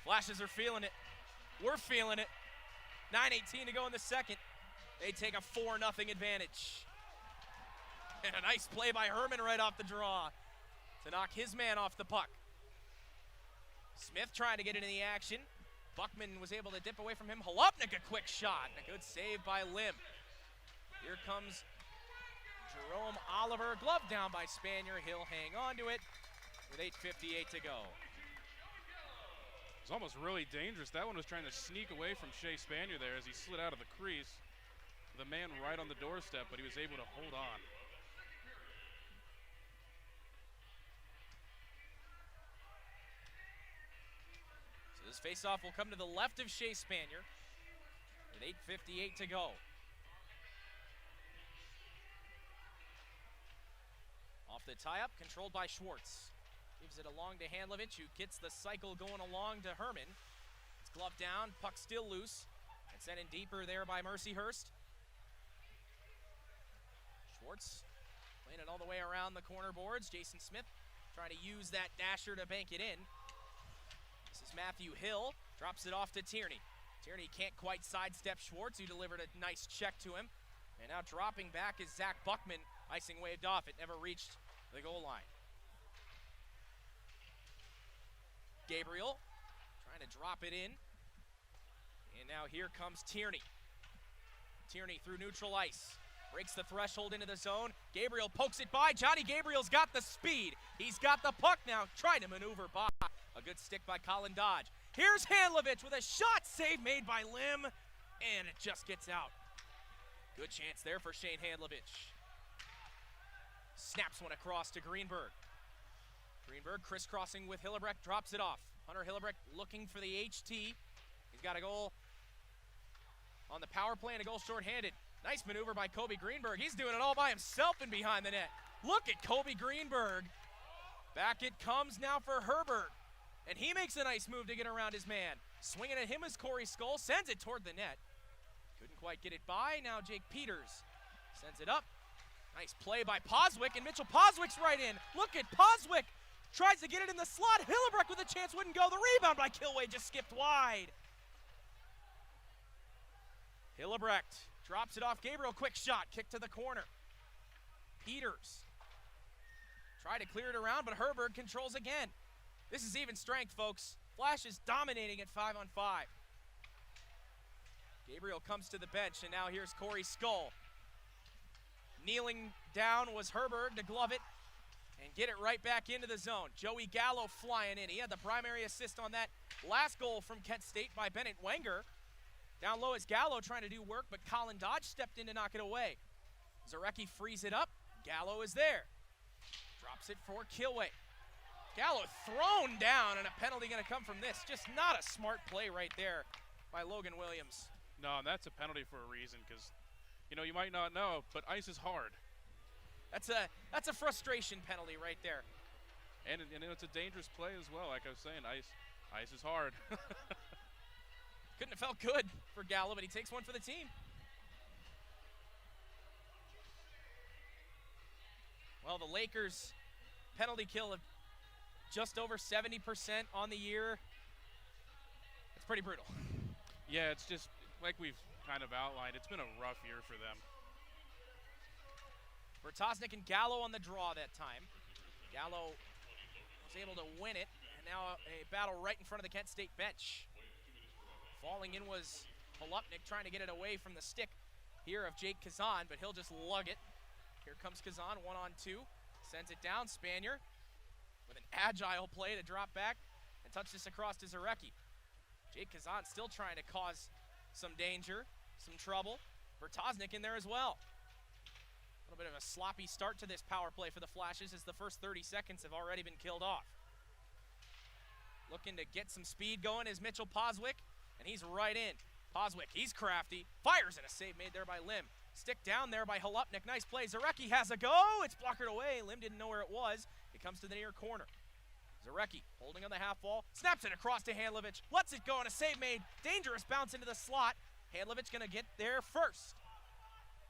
Flashes are feeling it. We're feeling it. 9:18 to go in the second. They take a 4-0 advantage. And a nice play by Herman right off the draw to knock his man off the puck. Smith trying to get into the action. Buckman was able to dip away from him. Holopnik, a quick shot. And a good save by Lim. Here comes Jerome Oliver. Glove down by Spanier. He'll hang on to it with 8:58 to go. It was almost really dangerous. That one was trying to sneak away from Shea Spanier there as he slid out of the crease. The man right on the doorstep, but he was able to hold on. So this faceoff will come to the left of Shea Spanier with 8:58 to go. Off the tie-up, controlled by Schwartz. Gives it along to Handlovich, who gets the cycle going along to Herman. It's gloved down, puck still loose, and sent in deeper there by Mercyhurst. Schwartz playing it all the way around the corner boards. Jason Smith trying to use that dasher to bank it in. This is Matthew Hill, drops it off to Tierney. Tierney can't quite sidestep Schwartz, who delivered a nice check to him. And now dropping back is Zach Buckman. Icing waved off, it never reached the goal line. Gabriel trying to drop it in. And now here comes Tierney. Tierney through neutral ice. Breaks the threshold into the zone. Gabriel pokes it by. Johnny Gabriel's got the speed. He's got the puck now, trying to maneuver by. A good stick by Colin Dodge. Here's Handlovich with a shot save made by Lim. And it just gets out. Good chance there for Shane Handlovich. Snaps one across to Greenberg. Greenberg crisscrossing with Hillebrecht, drops it off. Hunter Hillebrecht looking for the HT. He's got a goal on the power play and a goal shorthanded. Nice maneuver by Kobe Greenberg. He's doing it all by himself and behind the net. Look at Kobe Greenberg. Back it comes now for Herbert. And he makes a nice move to get around his man. Swinging at him is Corey Skull, sends it toward the net. Couldn't quite get it by. Now Jake Peters sends it up. Nice play by Poswick, and Mitchell Poswick's right in. Look at Poswick. Tries to get it in the slot. Hillebrecht with a chance, wouldn't go. The rebound by Kilway just skipped wide. Hillebrecht drops it off Gabriel. Quick shot, kick to the corner. Peters try to clear it around, but Herberg controls again. This is even strength, folks. Flash is dominating at 5-on-5. Gabriel comes to the bench, and now here's Corey Skull. Kneeling down was Herberg to glove it and get it right back into the zone. Joey Gallo flying in. He had the primary assist on that last goal from Kent State by Bennett Wenger. Down low is Gallo trying to do work, but Colin Dodge stepped in to knock it away. Zarecki frees it up. Gallo is there. Drops it for Kilway. Gallo thrown down, and a penalty going to come from this. Just not a smart play right there by Logan Williams. No, and that's a penalty for a reason, because, you know, you might not know, but ice is hard. That's a frustration penalty right there. And it's a dangerous play as well. Like I was saying, ice is hard. Couldn't have felt good for Gallo, but he takes one for the team. Well, the Lakers penalty kill of just over 70% on the year. It's pretty brutal. Yeah, it's just like we've kind of outlined. It's been a rough year for them. Bertosnik and Gallo on the draw that time. Gallo was able to win it, and now a battle right in front of the Kent State bench. Falling in was Holupnik trying to get it away from the stick here of Jake Kazan, but he'll just lug it. Here comes Kazan, 1-on-2, sends it down. Spanier with an agile play to drop back and touch this across to Zarecki. Jake Kazan still trying to cause some danger, some trouble. Bertosnik in there as well. A little bit of a sloppy start to this power play for the Flashes as the first 30 seconds have already been killed off. Looking to get some speed going is Mitchell Poswick, and he's right in. Poswick, he's crafty, fires in a save made there by Lim. Stick down there by Holupnik, nice play. Zarecki has a go, it's blockered away. Lim didn't know where it was. It comes to the near corner. Zarecki holding on the half wall, snaps it across to Handlovich, lets it go, and a save made. Dangerous bounce into the slot. Handlovich gonna get there first.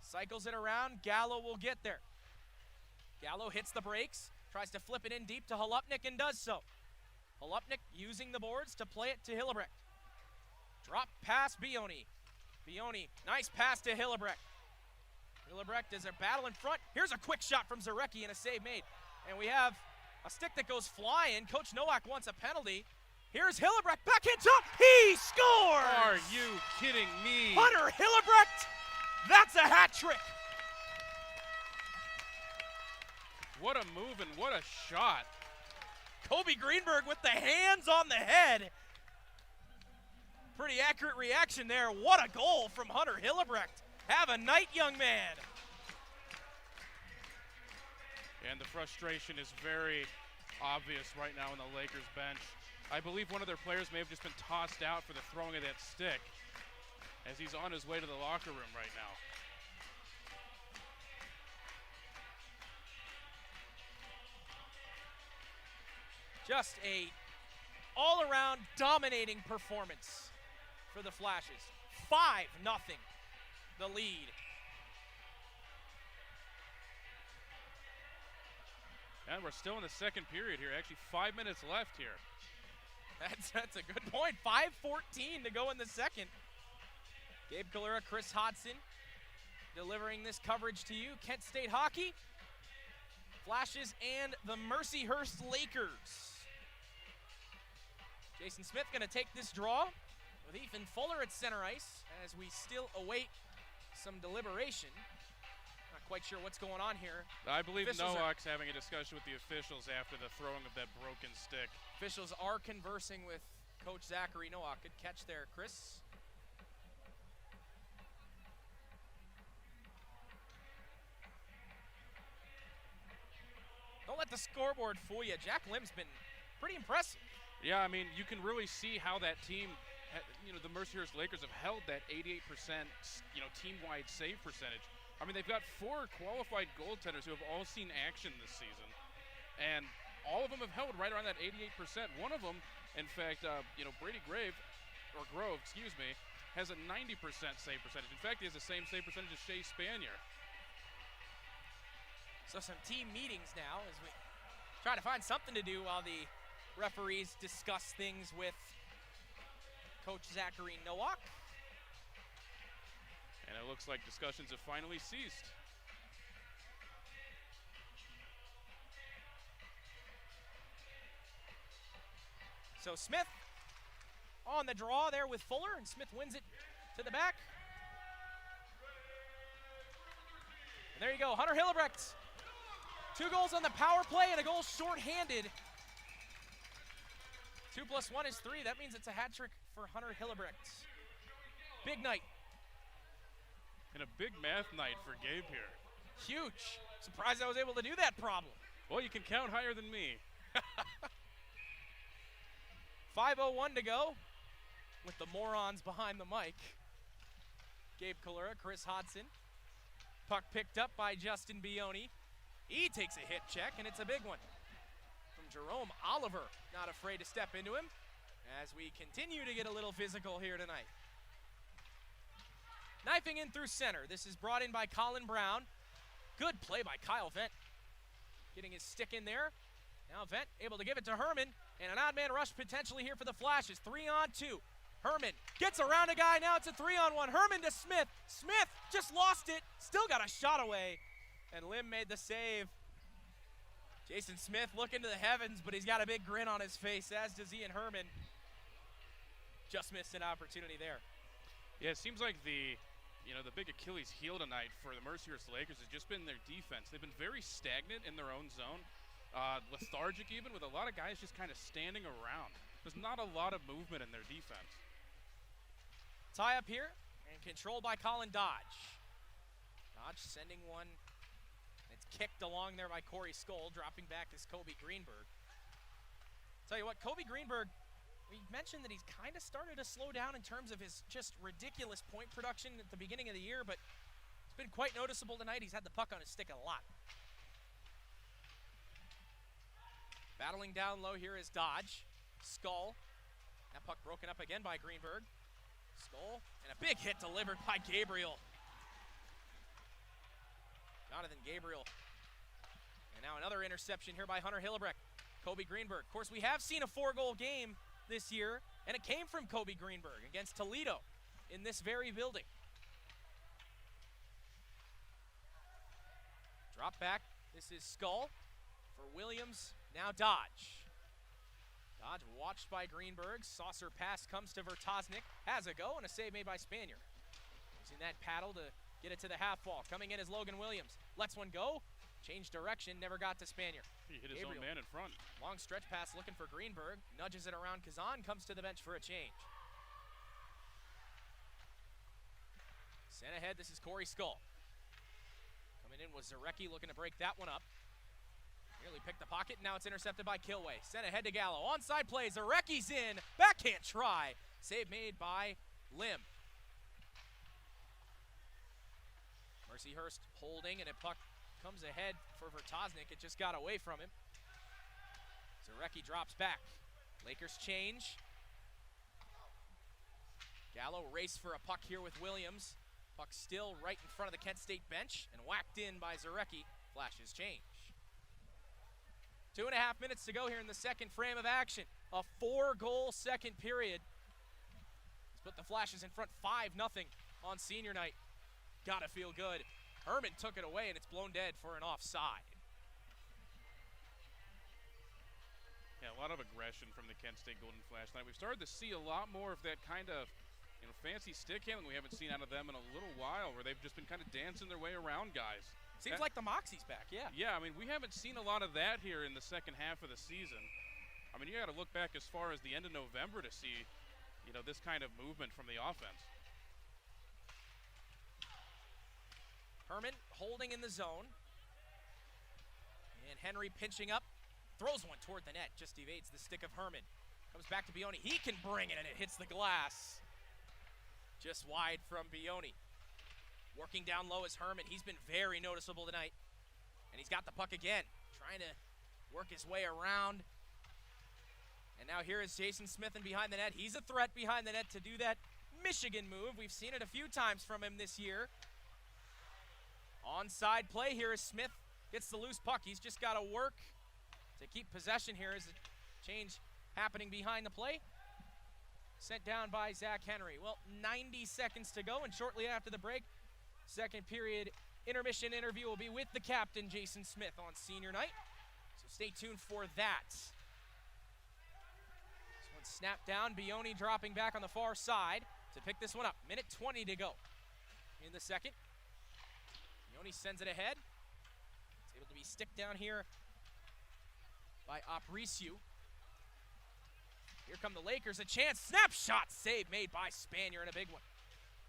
Cycles it around, Gallo will get there. Gallo hits the brakes, tries to flip it in deep to Holupnik and does so. Holupnik using the boards to play it to Hillebrecht. Drop pass Bioni. Bioni, nice pass to Hillebrecht. Hillebrecht is a battle in front. Here's a quick shot from Zarecki and a save made. And we have a stick that goes flying. Coach Nowak wants a penalty. Here's Hillebrecht, backhand shot, he scores! Are you kidding me? Hunter Hillebrecht, that's a hat trick. What a move and what a shot. Kobe Greenberg with the hands on the head. Pretty accurate reaction there. What a goal from Hunter Hillebrecht. Have a night, young man. And the frustration is very obvious right now on the Lakers bench. I believe one of their players may have just been tossed out for the throwing of that stick as he's on his way to the locker room right now. Just a all-around dominating performance for the Flashes. 5-0, the lead. And we're still in the second period here. Actually, 5 minutes left here. That's a good point. 5:14 to go in the second. Gabe Kalura, Chris Hodson delivering this coverage to you. Kent State hockey, Flashes, and the Mercyhurst Lakers. Jason Smith going to take this draw with Ethan Fuller at center ice as we still await some deliberation. Not quite sure what's going on here. I believe Nowak's having a discussion with the officials after the throwing of that broken stick. Officials are conversing with Coach Zachary Nowak. Good catch there, Chris. Don't let the scoreboard fool you. Jack Lim's been pretty impressive. Yeah, I mean, you can really see how that team, the Mercyhurst Lakers have held that 88%, team-wide save percentage. I mean, they've got 4 qualified goaltenders who have all seen action this season, and all of them have held right around that 88%. One of them, in fact, Brady Grove, has a 90% save percentage. In fact, he has the same save percentage as Shea Spanier. So some team meetings now as we try to find something to do while the referees discuss things with Coach Zachary Nowak. And it looks like discussions have finally ceased. So Smith on the draw there with Fuller, and Smith wins it to the back. And there you go, Hunter Hillebrecht. 2 goals on the power play and a goal shorthanded. 2 + 1 is 3. That means it's a hat trick for Hunter Hillebrecht. Big night. And a big math night for Gabe here. Huge. Surprised I was able to do that problem. Well, you can count higher than me. 5:01 to go with the morons behind the mic. Gabe Kalura, Chris Hodson. Puck picked up by Justin Bioni. He takes a hip check, and it's a big one from Jerome Oliver. Not afraid to step into him as we continue to get a little physical here tonight. Knifing in through center. This is brought in by Colin Brown. Good play by Kyle Vent. Getting his stick in there. Now Vent able to give it to Herman, and an odd man rush potentially here for the Flashes. 3-on-2. Herman gets around a guy. Now it's a 3-on-1. Herman to Smith. Smith just lost it. Still got a shot away. And Lim made the save. Jason Smith looking to the heavens, but he's got a big grin on his face, as does Ian Herman. Just missed an opportunity there. Yeah, it seems like the big Achilles heel tonight for the Mercyhurst Lakers has just been their defense. They've been very stagnant in their own zone, lethargic even, with a lot of guys just kind of standing around. There's not a lot of movement in their defense. Tie up here and controlled by Colin Dodge. Dodge sending one. It's kicked along there by Corey Skoll. Dropping back is Kobe Greenberg. Tell you what, Kobe Greenberg, we mentioned that he's kind of started to slow down in terms of his just ridiculous point production at the beginning of the year, but it's been quite noticeable tonight. He's had the puck on his stick a lot. Battling down low here is Dodge. Skoll. That puck broken up again by Greenberg. Skoll, and a big hit delivered by Gabriel. Jonathan Gabriel. And now another interception here by Hunter Hillebrecht. Kobe Greenberg. Of course, we have seen a 4-goal game this year, and it came from Kobe Greenberg against Toledo in this very building. Drop back. This is Skoll for Williams. Now Dodge. Dodge watched by Greenberg. Saucer pass comes to Vertosnik. Has a go, and a save made by Spanier. Using that paddle to get it to the half wall. Coming in is Logan Williams. Lets one go. Changed direction. Never got to Spanier. He hit his own man in front. Long stretch pass looking for Greenberg. Nudges it around Kazan. Comes to the bench for a change. Sent ahead. This is Corey Skoll. Coming in was Zarecki looking to break that one up. Nearly picked the pocket, and now it's intercepted by Kilway. Sent ahead to Gallo. Onside play, Zarecki's in. Backhand try. Save made by Lim. Mercyhurst holding, and a puck comes ahead for Vertosnik. It just got away from him. Zarecki drops back. Lakers change. Gallo race for a puck here with Williams. Puck still right in front of the Kent State bench, and whacked in by Zarecki. Flashes change. 2.5 minutes to go here in the second frame of action. A 4-goal second period. Let's put the Flashes in front 5-0 on senior night. Gotta feel good. Herman took it away, and it's blown dead for an offside. Yeah, a lot of aggression from the Kent State Golden Flash tonight. We've started to see a lot more of that kind of fancy stick handling we haven't seen out of them in a little while, where they've just been kind of dancing their way around guys. Seems like the Moxie's back, yeah. Yeah, I mean, we haven't seen a lot of that here in the second half of the season. I mean, you got to look back as far as the end of November to see, this kind of movement from the offense. Herman holding in the zone. And Henry pinching up. Throws one toward the net. Just evades the stick of Herman. Comes back to Bioni. He can bring it, and it hits the glass. Just wide from Bioni. Working down low is Herman. He's been very noticeable tonight. And he's got the puck again. Trying to work his way around. And now here is Jason Smith in behind the net. He's a threat behind the net to do that Michigan move. We've seen it a few times from him this year. Onside play here is Smith gets the loose puck. He's just got to work to keep possession here as a change happening behind the play. Sent down by Zach Henry. Well, 90 seconds to go, and shortly after the break, second period intermission interview will be with the captain, Jason Smith, on senior night. So stay tuned for that. This one snapped down. Bioni dropping back on the far side to pick this one up. Minute 20 to go in the second. Bioni sends it ahead. It's able to be sticked down here by Aparicio. Here come the Lakers, a chance, snapshot save made by Spanier, and a big one.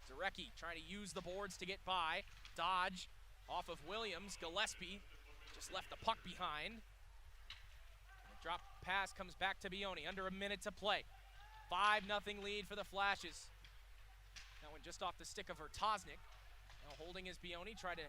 Zarecki trying to use the boards to get by. Dodge off of Williams. Gillespie just left the puck behind. The drop pass comes back to Bioni, under a minute to play. 5-0 lead for the Flashes. That one just off the stick of Vertosnik. Now holding is Bioni, try to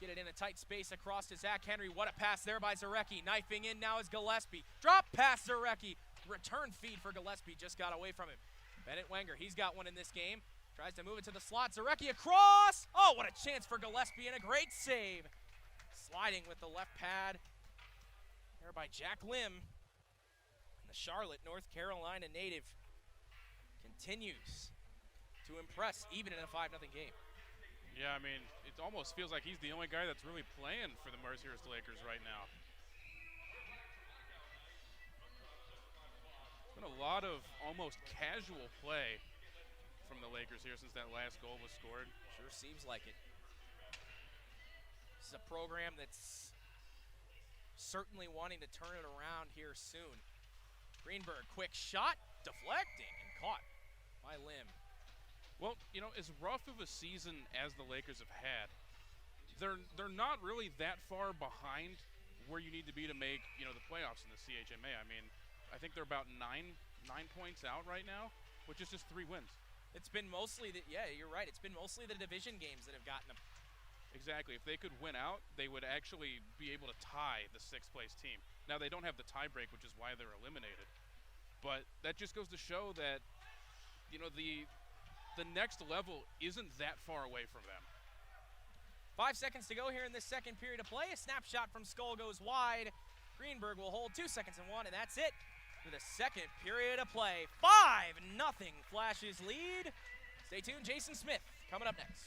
get it in a tight space across to Zach Henry. What a pass there by Zarecki. Knifing in now is Gillespie. Drop pass Zarecki. Return feed for Gillespie, just got away from him. Bennett Wenger, he's got one in this game. Tries to move it to the slot. Zarecki across. Oh, what a chance for Gillespie, and a great save. Sliding with the left pad there by Jack Lim. And the Charlotte, North Carolina native continues to impress even in a 5-0 game. Yeah, I mean, it almost feels like he's the only guy that's really playing for the Mercyhurst Lakers right now. Been a lot of almost casual play from the Lakers here since that last goal was scored. Sure seems like it. This is a program that's certainly wanting to turn it around here soon. Greenberg, quick shot, deflecting, and caught by Lim. Well, you know, as rough of a season as the Lakers have had, they're not really that far behind where you need to be to make, you know, the playoffs in the CHMA. I mean, I think they're about nine points out right now, which is just 3 wins. It's been mostly yeah, you're right. It's been mostly the division games that have gotten them. Exactly. If they could win out, they would actually be able to tie the 6th place team. Now, they don't have the tie break, which is why they're eliminated. But that just goes to show that, you know, the next level isn't that far away from them. 5 seconds to go here in this second period of play. A snapshot from Skull goes wide. Greenberg will hold 2 seconds and 1, and that's it for the second period of play. 5-0 Flashes lead. Stay tuned. Jason Smith coming up next.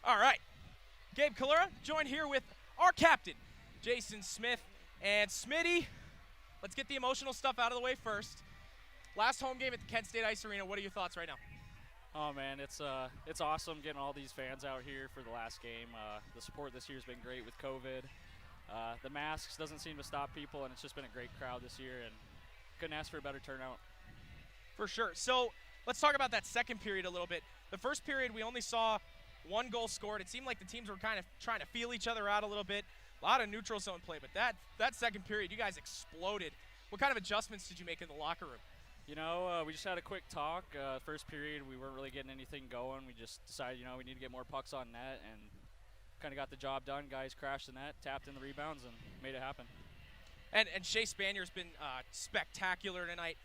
All right. Gabe Kalura joined here with our captain, Jason Smith. And Smitty, let's get the emotional stuff out of the way first. Last home game at the Kent State Ice Arena. What are your thoughts right now? Oh man, it's awesome getting all these fans out here for the last game. The support this year has been great with COVID. The masks doesn't seem to stop people, and it's just been a great crowd this year, and couldn't ask for a better turnout. For sure. So let's talk about that second period a little bit. The first period, we only saw one goal scored. It seemed like the teams were kind of trying to feel each other out a little bit. A lot of neutral zone play, but that second period, you guys exploded. What kind of adjustments did you make in the locker room? You know, we just had a quick talk. First period, we weren't really getting anything going. We just decided, you know, we need to get more pucks on net, and kind of got the job done. Guys crashed the net, tapped in the rebounds, and made it happen. And Shea Spanier's been spectacular tonight.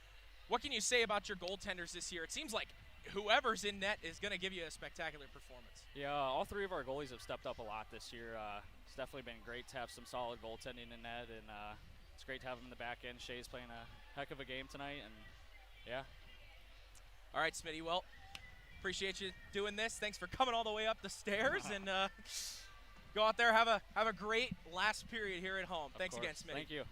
What can you say about your goaltenders this year? It seems like whoever's in net is going to give you a spectacular performance. Yeah, all three of our goalies have stepped up a lot this year. It's definitely been great to have some solid goaltending in net, and it's great to have him in the back end. Shea's playing a heck of a game tonight, and yeah. All right, Smitty. Well, appreciate you doing this. Thanks for coming all the way up the stairs, and go out there, have a great last period here at home. Thanks again, Smitty. Thank you.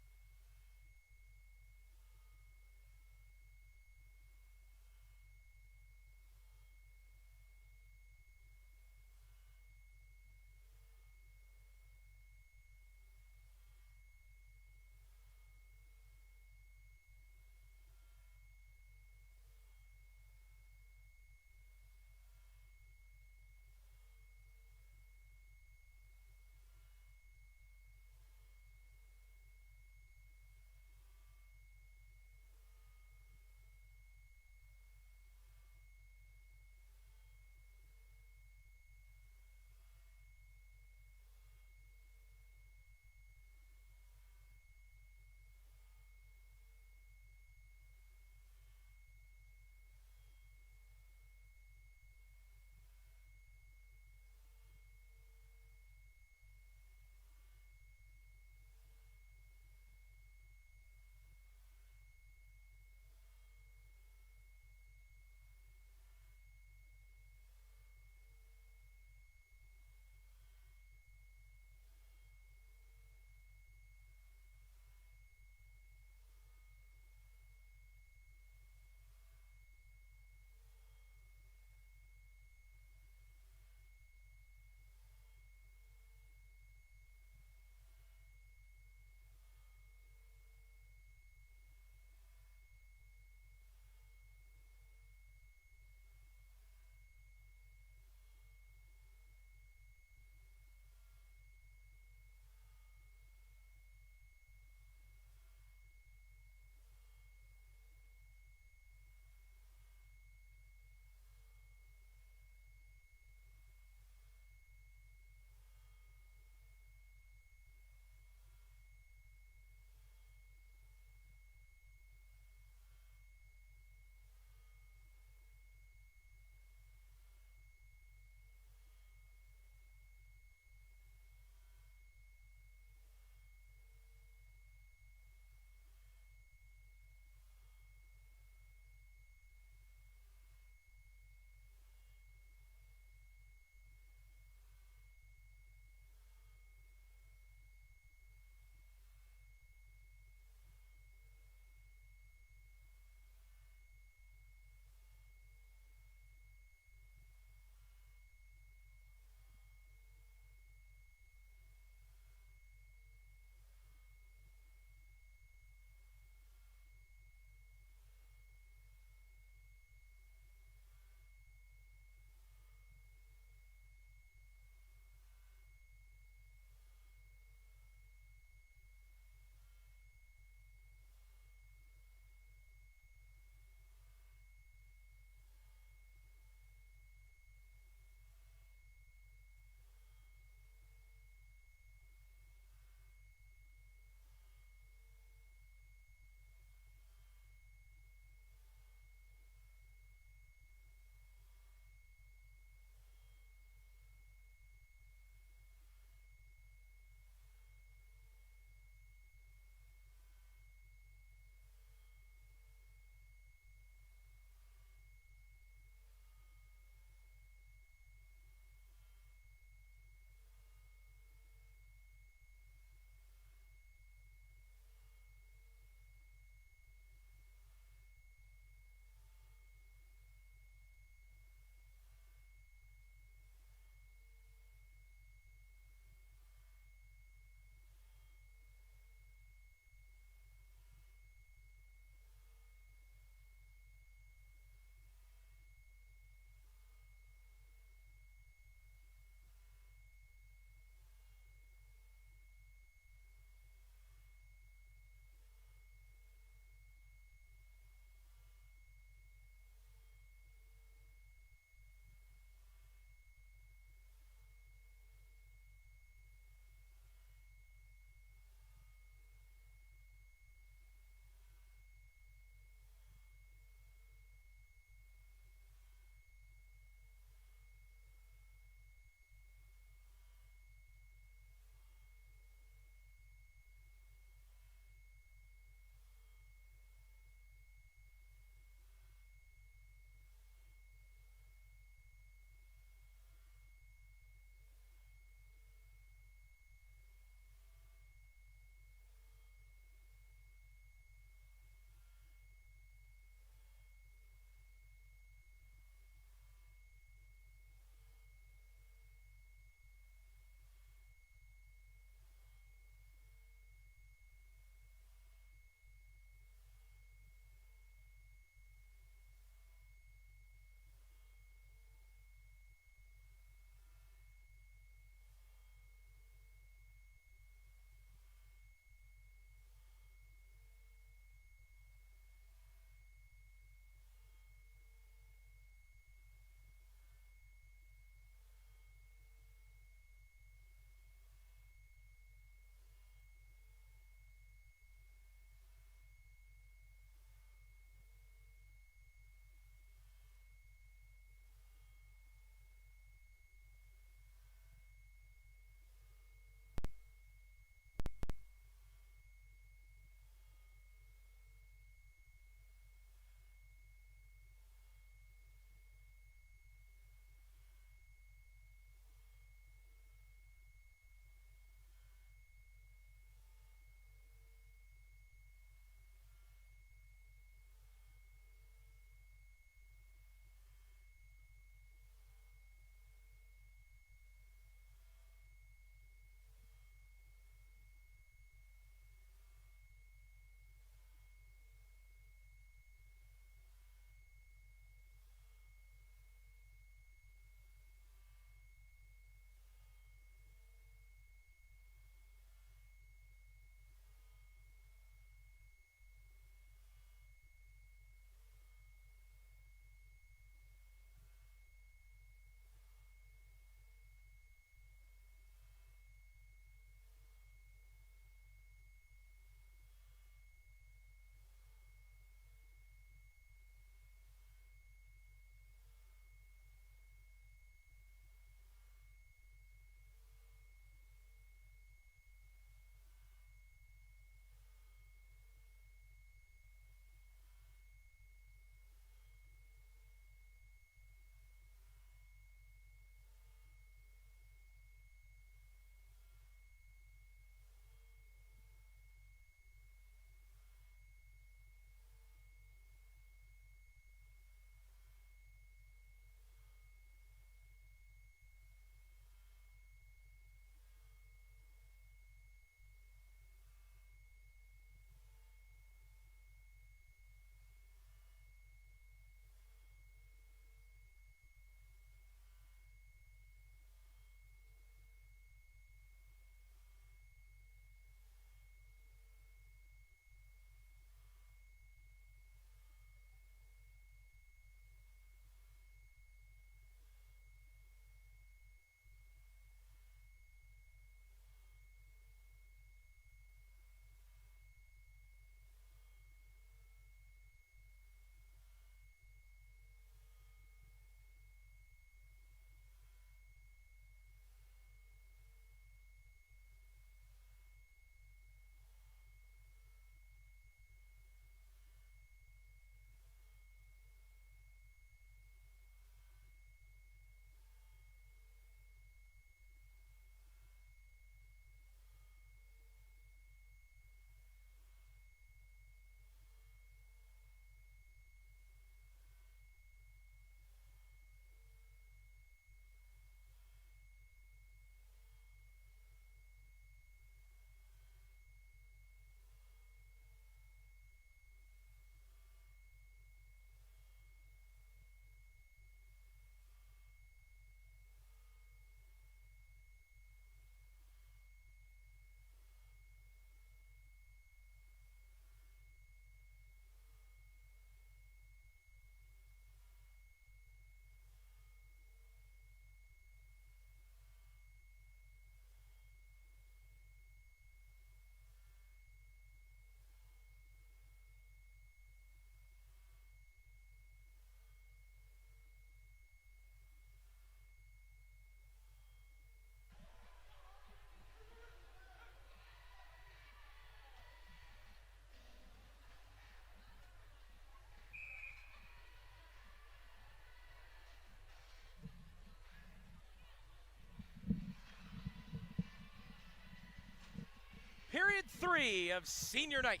3 of senior night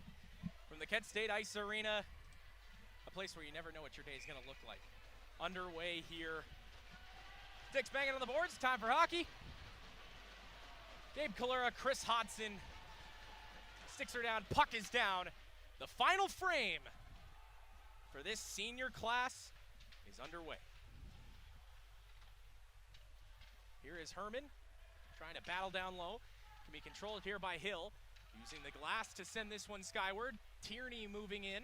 from the Kent State Ice Arena, a place where you never know what your day is going to look like. Underway here. Sticks banging on the boards, time for hockey. Gabe Kalura, Chris Hodson, sticks her down, puck is down. The final frame for this senior class is underway. Here is Herman trying to battle down low. Can be controlled here by Hill, using the glass to send this one skyward. Tierney moving in.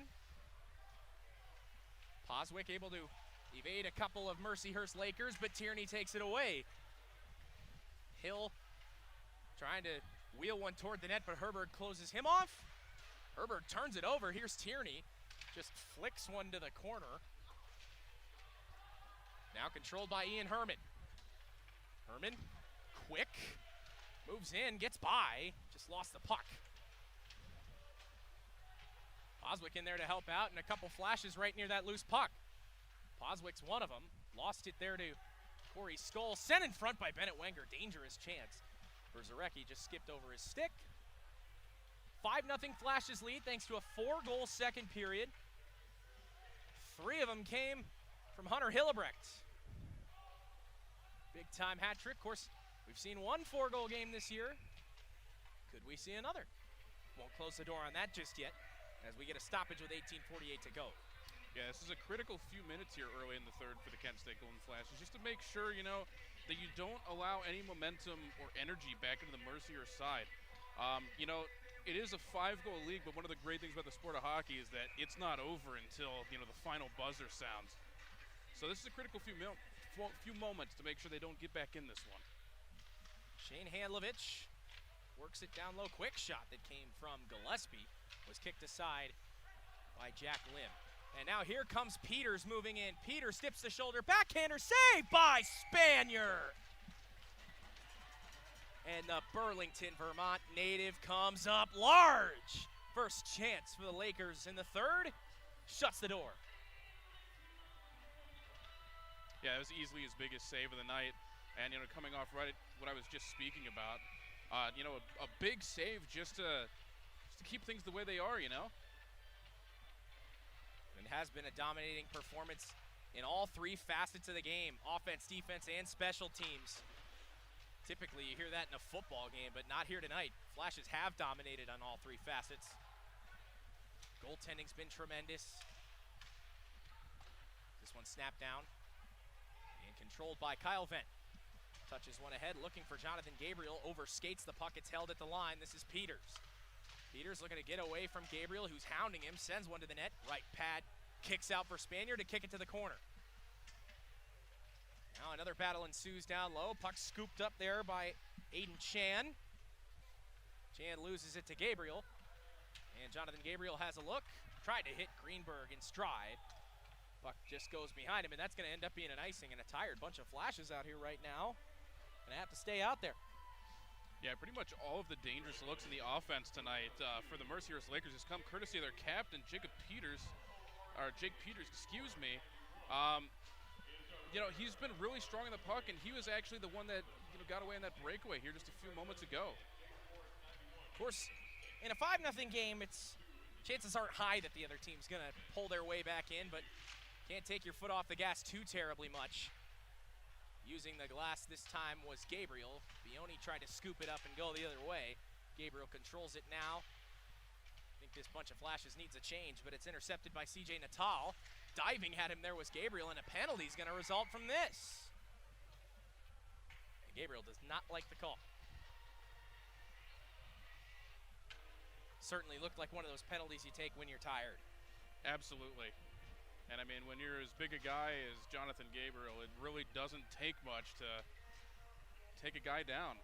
Poswick able to evade a couple of Mercyhurst Lakers, but Tierney takes it away. Hill trying to wheel one toward the net, but Herbert closes him off. Herbert turns it over. Here's Tierney. Just flicks one to the corner. Now controlled by Ian Herman. Herman, quick, moves in, gets by, just lost the puck. Poswick in there to help out, and a couple flashes right near that loose puck. Poswick's one of them. Lost it there to Corey Skull. Sent in front by Bennett Wenger. Dangerous chance. Berzarecki just skipped over his stick. 5-0 Flashes lead thanks to a 4-goal second period. 3 of them came from Hunter Hillebrecht. Big-time hat trick. Of course, we've seen one 4-goal game this year. Could we see another? Won't close the door on that just yet, as we get a stoppage with 18:48 to go. Yeah, this is a critical few minutes here early in the third for the Kent State Golden Flashes, just to make sure, that you don't allow any momentum or energy back into the Mercyhurst side. It is a 5-goal league, but one of the great things about the sport of hockey is that it's not over until, the final buzzer sounds. So this is a critical few moments to make sure they don't get back in this one. Shane Handlovich works it down low. Quick shot that came from Gillespie was kicked aside by Jack Lim. And now here comes Peters moving in. Peters dips the shoulder, backhander, saved by Spanier. And the Burlington, Vermont native comes up large. First chance for the Lakers in the third. Shuts the door. Yeah, it was easily his biggest save of the night. And, coming off right at what I was just speaking about, a big save just to keep things the way they are, And has been a dominating performance in all 3 facets of the game, offense, defense, and special teams. Typically, you hear that in a football game, but not here tonight. Flashes have dominated on all 3 facets. Goaltending's been tremendous. This one snapped down and controlled by Kyle Vent. Touches one ahead, looking for Jonathan Gabriel. Overskates the puck. It's held at the line. This is Peters. Peters looking to get away from Gabriel, who's hounding him. Sends one to the net. Right pad. Kicks out for Spanier to kick it to the corner. Now another battle ensues down low. Puck scooped up there by Aiden Chan. Chan loses it to Gabriel. And Jonathan Gabriel has a look. Tried to hit Greenberg in stride. Puck just goes behind him, and that's going to end up being an icing, and a tired bunch of Flashes out here right now. Going to have to stay out there. Yeah, pretty much all of the dangerous looks in the offense tonight for the Mercyhurst Lakers has come courtesy of their captain, Jake Peters. He's been really strong in the puck, and he was actually the one that got away in that breakaway here just a few moments ago. Of course, in a 5-0 game, chances aren't high that the other team's going to pull their way back in, but can't take your foot off the gas too terribly much. Using the glass this time was Gabriel. Bioni tried to scoop it up and go the other way. Gabriel controls it now. I think this bunch of Flashes needs a change, but it's intercepted by CJ Natal. Diving at him there was Gabriel, and a penalty is going to result from this. And Gabriel does not like the call. Certainly looked like one of those penalties you take when you're tired. Absolutely. And when you're as big a guy as Jonathan Gabriel, it really doesn't take much to take a guy down.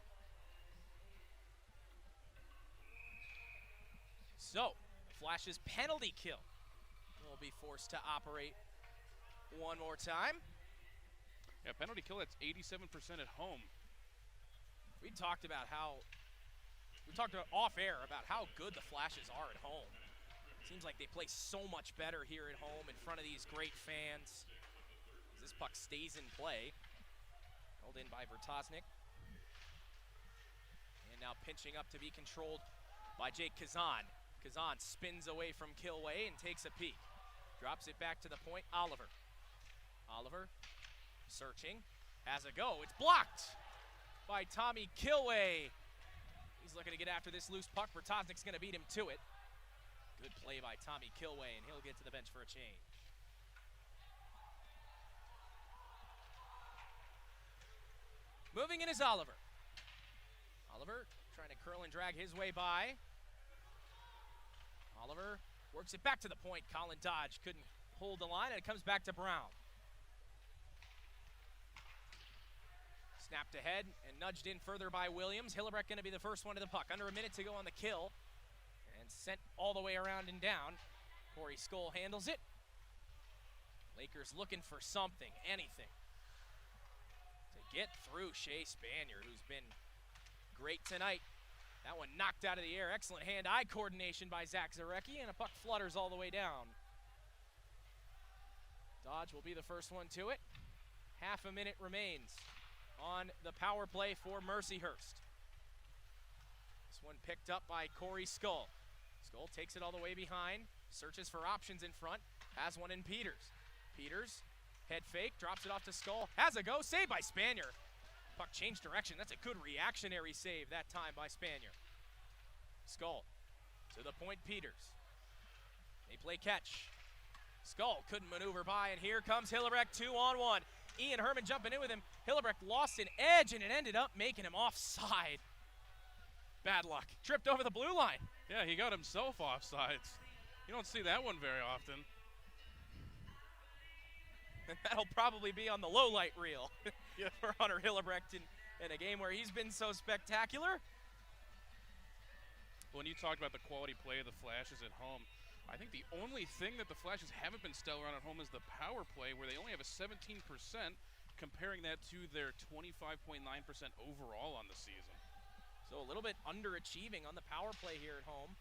So, Flash's penalty kill will be forced to operate one more time. Yeah, penalty kill, that's 87% at home. We talked off air about how good the Flashes are at home. Seems like they play so much better here at home in front of these great fans. As this puck stays in play. Held in by Vertosnik. And now pinching up to be controlled by Jake Kazan. Kazan spins away from Kilway and takes a peek. Drops it back to the point, Oliver. Oliver searching, has a go. It's blocked by Tommy Kilway. He's looking to get after this loose puck. Bertosnik's going to beat him to it. Good play by Tommy Kilway, and he'll get to the bench for a change. Moving in is Oliver. Oliver trying to curl and drag his way by. Oliver works it back to the point. Colin Dodge couldn't hold the line, and it comes back to Brown. Snapped ahead and nudged in further by Williams. Hillebrecht going to be the first one to the puck. Under a minute to go on the kill. And sent all the way around and down. Corey Skoll handles it. Lakers looking for something, anything, to get through Shea Spanier, who's been great tonight. That one knocked out of the air. Excellent hand-eye coordination by Zach Zarecki, and a puck flutters all the way down. Dodge will be the first one to it. Half a minute remains on the power play for Mercyhurst. This one picked up by Corey Skoll. Skoll takes it all the way behind, searches for options in front, has one in Peters. Peters, head fake, drops it off to Skoll, has a go, saved by Spanier. Puck changed direction. That's a good reactionary save that time by Spanier. Skoll to the point, Peters. They play catch. Skoll couldn't maneuver by, and here comes Hillebrecht 2-on-1. Ian Herman jumping in with him. Hillebrecht lost an edge, and it ended up making him offside. Bad luck. Tripped over the blue line. Yeah, he got himself offsides. You don't see that one very often. And that'll probably be on the low light reel for Hunter Hillebrecht in a game where he's been so spectacular. When you talked about the quality play of the Flashes at home, I think the only thing that the Flashes haven't been stellar on at home is the power play, where they only have a 17%, comparing that to their 25.9% overall on the season. So a little bit underachieving on the power play here at home.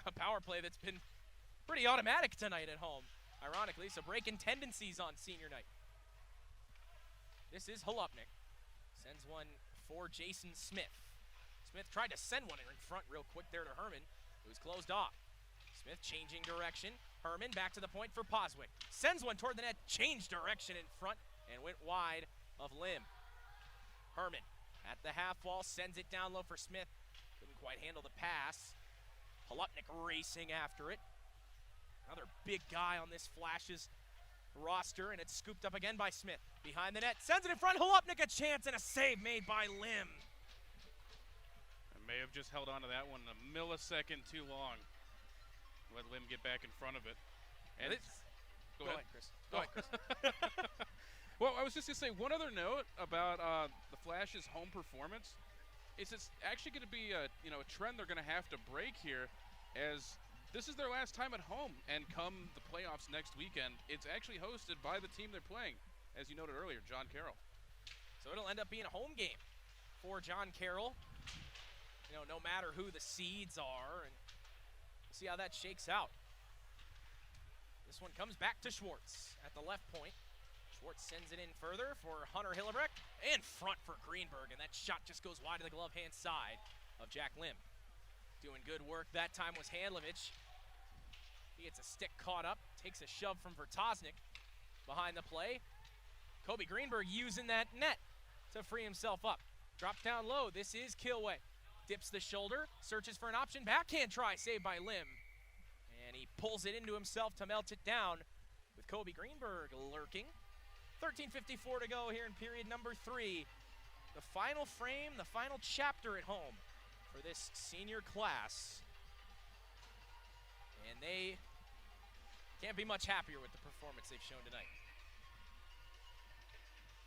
A power play that's been pretty automatic tonight at home, ironically, so breaking tendencies on senior night. This is Holupnik. Sends one for Jason Smith. Smith tried to send one in front real quick there to Herman, who's closed off. Smith changing direction. Herman back to the point for Poswick. Sends one toward the net, changed direction in front, and went wide of Lim. Herman at the half wall, sends it down low for Smith. Couldn't quite handle the pass. Holupnik racing after it. Another big guy on this Flashes roster, and it's scooped up again by Smith. Behind the net, sends it in front. Holupnik a chance, and a save made by Lim. I may have just held on to that one a millisecond too long. Let Lim get back in front of it. And Go ahead, Chris. Well, I was just going to say one other note about the Flash's home performance. It's actually going to be a trend they're going to have to break here, as this is their last time at home, and come the playoffs next weekend, it's actually hosted by the team they're playing, as you noted earlier, John Carroll. So it'll end up being a home game for John Carroll. No matter who the seeds are, and we'll see how that shakes out. This one comes back to Schwartz at the left point. Schwartz sends it in further for Hunter Hillebrecht, and front for Greenberg, and that shot just goes wide to the glove hand side of Jack Lim. Doing good work that time was Handlovich. He gets a stick caught up, takes a shove from Vertosnik behind the play. Kobe Greenberg using that net to free himself up. Drops down low, this is Kilway. Dips the shoulder, searches for an option, backhand try, saved by Lim. And he pulls it into himself to melt it down with Kobe Greenberg lurking. 13:54 to go here in period number 3. The final frame, the final chapter at home for this senior class. And they can't be much happier with the performance they've shown tonight.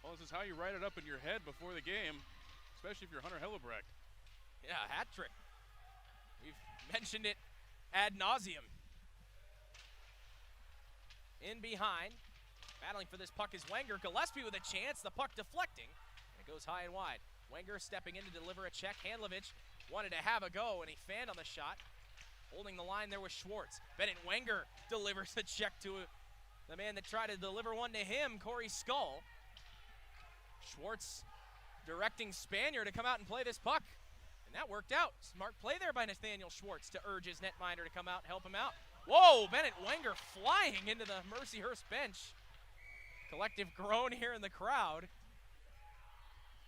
Well, this is how you write it up in your head before the game, especially if you're Hunter Hillebrecht. Yeah, hat trick. We've mentioned it ad nauseum. In behind, battling for this puck is Wenger. Gillespie with a chance, the puck deflecting, and it goes high and wide. Wenger stepping in to deliver a check. Handlovich wanted to have a go, and he fanned on the shot. Holding the line there was Schwartz. Bennett Wenger delivers a check to the man that tried to deliver one to him, Corey Skoll. Schwartz directing Spanier to come out and play this puck. And that worked out. Smart play there by Nathaniel Schwartz to urge his netminder to come out and help him out. Whoa, Bennett Wenger flying into the Mercyhurst bench. Collective groan here in the crowd.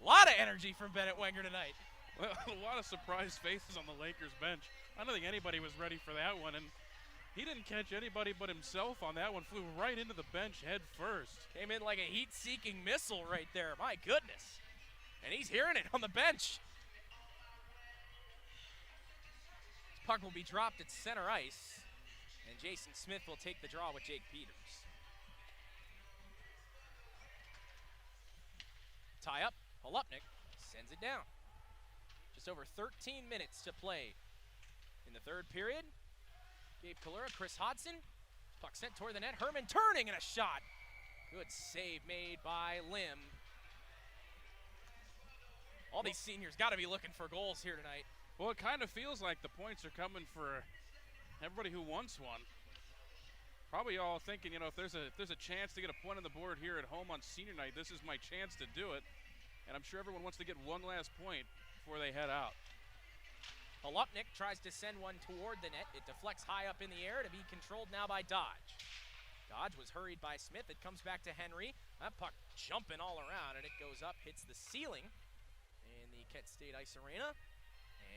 A lot of energy from Bennett Wenger tonight. Well, a lot of surprised faces on the Lakers bench. I don't think anybody was ready for that one, and he didn't catch anybody but himself on that one. Flew right into the bench head first. Came in like a heat-seeking missile right there. My goodness. And he's hearing it on the bench. This puck will be dropped at center ice, and Jason Smith will take the draw with Jake Peters. Tie up. Holupnik sends it down. Just over 13 minutes to play in the third period. Gabe Kalura, Chris Hodson. Puck sent toward the net. Herman turning and a shot. Good save made by Lim. All these seniors got to be looking for goals here tonight. Well, it kind of feels like the points are coming for everybody who wants one. Probably all thinking, you know, if there's a chance to get a point on the board here at home on senior night, this is my chance to do it. And I'm sure everyone wants to get one last point before they head out. Holupnik tries to send one toward the net. It deflects high up in the air to be controlled now by Dodge. Dodge was hurried by Smith. It comes back to Henry. That puck jumping all around, and it goes up, hits the ceiling in the Kent State Ice Arena.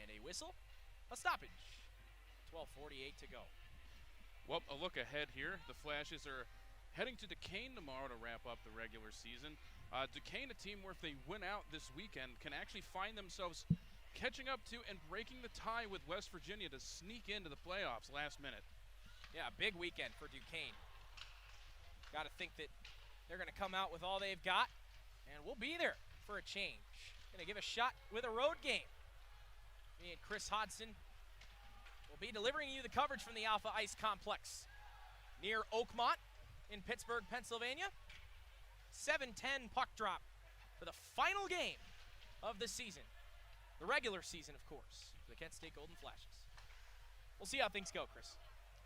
And a whistle, a stoppage. 12:48 to go. Well, a look ahead here. The Flashes are heading to Duquesne tomorrow to wrap up the regular season. Duquesne, a team where if they win out this weekend, can actually find themselves catching up to and breaking the tie with West Virginia to sneak into the playoffs last minute. Yeah, big weekend for Duquesne. Got to think that they're going to come out with all they've got, and we'll be there for a change. Going to give a shot with a road game. Me and Chris Hodson will be delivering you the coverage from the Alpha Ice Complex near Oakmont in Pittsburgh, Pennsylvania. 7:10 puck drop for the final game of the season. The regular season, of course, for the Kent State Golden Flashes. We'll see how things go, Chris.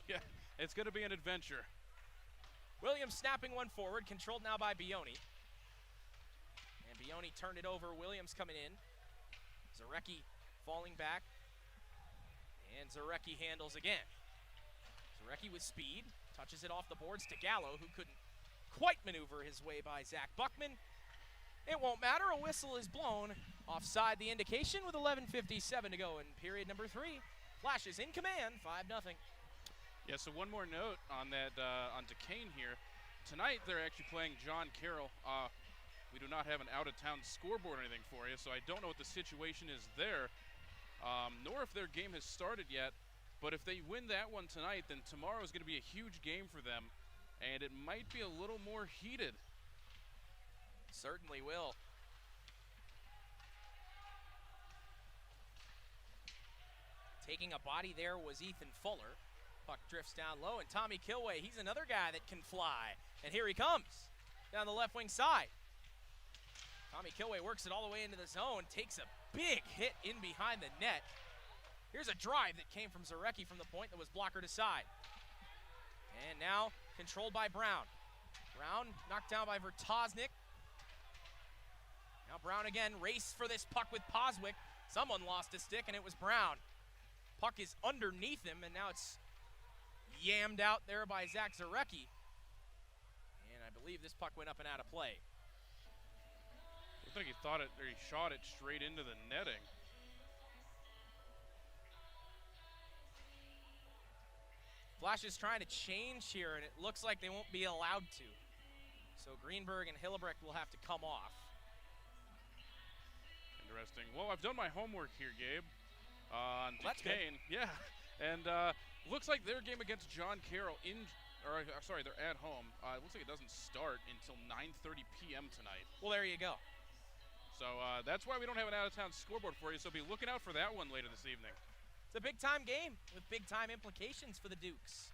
Yeah, it's going to be an adventure. Williams snapping one forward, controlled now by Bioni. And Bioni turned it over, Williams coming in. Zarecki falling back. And Zarecki handles again. Zarecki with speed, touches it off the boards to Gallo, who couldn't quite maneuver his way by Zach Buckman. It won't matter, a whistle is blown. Offside the indication with 11:57 to go in period number 3. Flashes in command, 5-0. Yeah, so one more note on that, on Duquesne here. Tonight they're actually playing John Carroll. We do not have an out-of-town scoreboard or anything for you, so I don't know what the situation is there, nor if their game has started yet. But if they win that one tonight, then tomorrow is going to be a huge game for them, and it might be a little more heated. Certainly will. Taking a body there was Ethan Fuller. Puck drifts down low, and Tommy Kilway, he's another guy that can fly. And here he comes, down the left wing side. Tommy Kilway works it all the way into the zone, takes a big hit in behind the net. Here's a drive that came from Zarecki from the point that was blockered aside. And now controlled by Brown. Brown knocked down by Vertosnik. Now Brown again, race for this puck with Poswick. Someone lost a stick, and it was Brown. Puck is underneath him, and now it's yammed out there by Zach Zarecki. And I believe this puck went up and out of play. Looked like he thought it, or he shot it straight into the netting. Flash is trying to change here, and it looks like they won't be allowed to. So Greenberg and Hillebrecht will have to come off. Interesting. Well, I've done my homework here, Gabe. On That's good. Duquesne. Yeah. And looks like their game against John Carroll they're at home. It looks like it doesn't start until 9:30 p.m. tonight. Well, there you go. So that's why we don't have an out-of-town scoreboard for you. So be looking out for that one later this evening. It's a big-time game with big-time implications for the Dukes.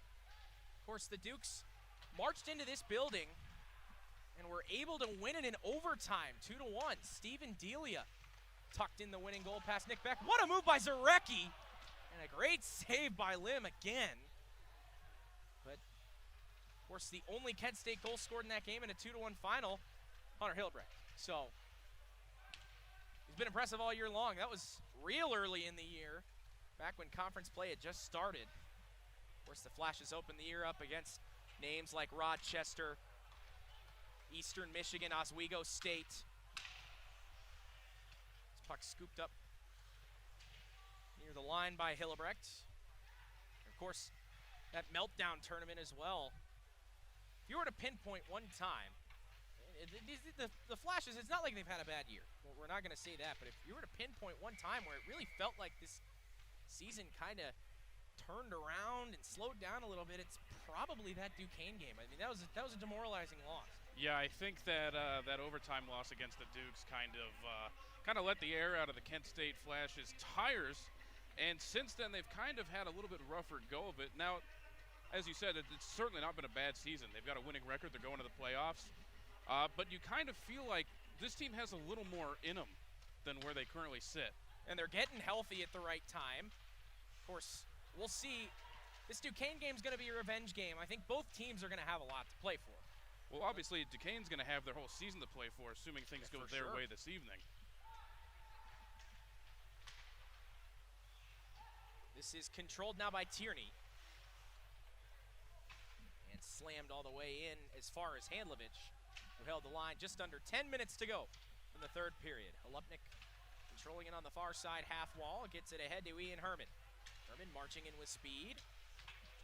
Of course, the Dukes marched into this building and were able to win it in overtime, 2-1. Steven Delia tucked in the winning goal past Nick Beck. What a move by Zarecki! And a great save by Lim again. But, of course, the only Kent State goal scored in that game in a 2-1 final, Hunter Hillebrecht. So, he's been impressive all year long. That was real early in the year, back when conference play had just started. Of course, the Flashes opened the year up against names like Rochester, Eastern Michigan, Oswego State. This puck scooped up near the line by Hillebrecht. Of course, that meltdown tournament as well. If you were to pinpoint one time, the Flashes, it's not like they've had a bad year. Well, we're not going to say that, but if you were to pinpoint one time where it really felt like this season kind of turned around and slowed down a little bit, it's probably that Duquesne game. I mean, that was a demoralizing loss. Yeah, I think that that overtime loss against the Dukes kind of let the air out of the Kent State Flashes' tires, and since then they've kind of had a little bit rougher go of it. Now, as you said, it's certainly not been a bad season. They've got a winning record. They're going to the playoffs. But you kind of feel like this team has a little more in them than where they currently sit. And they're getting healthy at the right time. Of course, we'll see. This Duquesne game's going to be a revenge game. I think both teams are going to have a lot to play for. Well, obviously, Duquesne's going to have their whole season to play for, assuming things go their way this evening. This is controlled now by Tierney. And slammed all the way in as far as Handlovich, who held the line. Just under 10 minutes to go in the third period. Holupnik controlling it on the far side half wall. Gets it ahead to Ian Herman. Herman marching in with speed.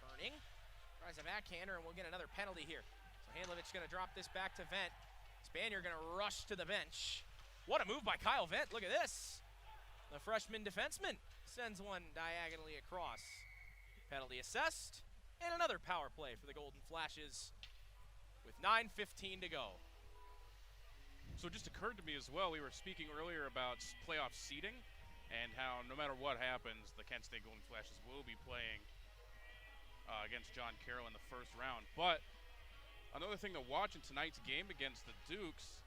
Turning. Tries a backhander, and we'll get another penalty here. So Handlovich going to drop this back to Vent. Spanier going to rush to the bench. What a move by Kyle Vent. Look at this. The freshman defenseman sends one diagonally across. Penalty assessed. And another power play for the Golden Flashes with 9:15 to go. So it just occurred to me as well, we were speaking earlier about playoff seeding and how no matter what happens, the Kent State Golden Flashes will be playing against John Carroll in the first round. But another thing to watch in tonight's game against the Dukes,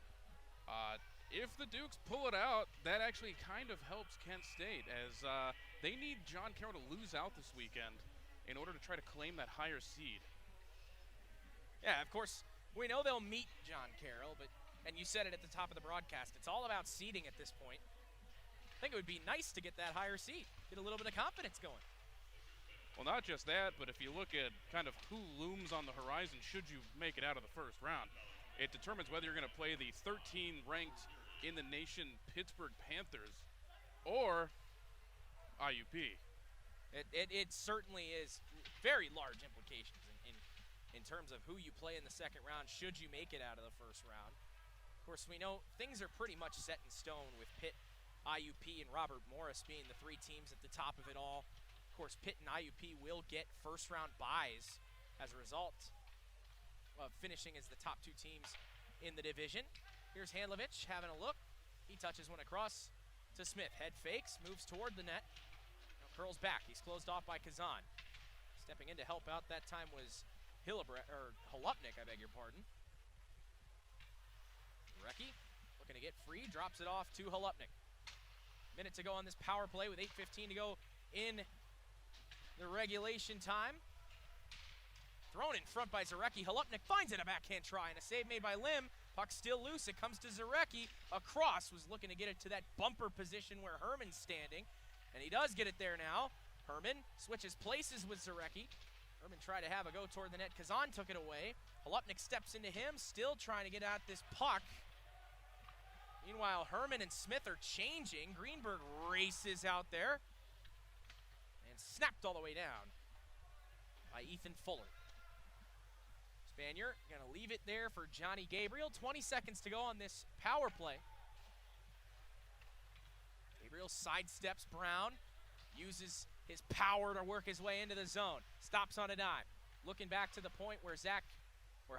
if the Dukes pull it out, that actually kind of helps Kent State, as they need John Carroll to lose out this weekend in order to try to claim that higher seed. Yeah, of course, we know they'll meet John Carroll, and you said it at the top of the broadcast, it's all about seeding at this point. I think it would be nice to get that higher seed, get a little bit of confidence going. Well, not just that, but if you look at kind of who looms on the horizon should you make it out of the first round, it determines whether you're going to play the 13 ranked in the nation Pittsburgh Panthers or IUP. It certainly is very large implications in terms of who you play in the second round should you make it out of the first round. Of course, we know things are pretty much set in stone with Pitt, IUP, and Robert Morris being the three teams at the top of it all. Of course, Pitt and IUP will get first-round byes as a result of finishing as the top two teams in the division. Here's Handlovich having a look. He touches one across to Smith. Head fakes, moves toward the net. Now curls back. He's closed off by Kazan. Stepping in to help out that time was Holupnik, I beg your pardon. Recki looking to get free, drops it off to Holupnik. Minute to go on this power play with 8:15 to go in the regulation time. Thrown in front by Zarecki. Holupnik finds it, a backhand try, and a save made by Lim. Puck still loose. It comes to Zarecki. Across, was looking to get it to that bumper position where Herman's standing, and he does get it there now. Herman switches places with Zarecki. Herman tried to have a go toward the net. Kazan took it away. Holupnik steps into him, still trying to get at this puck. Meanwhile, Herman and Smith are changing. Greenberg races out there and snapped all the way down by Ethan Fuller. Spanier going to leave it there for Johnny Gabriel. 20 seconds to go on this power play. Gabriel sidesteps Brown, uses his power to work his way into the zone. Stops on a dime. Looking back to the point where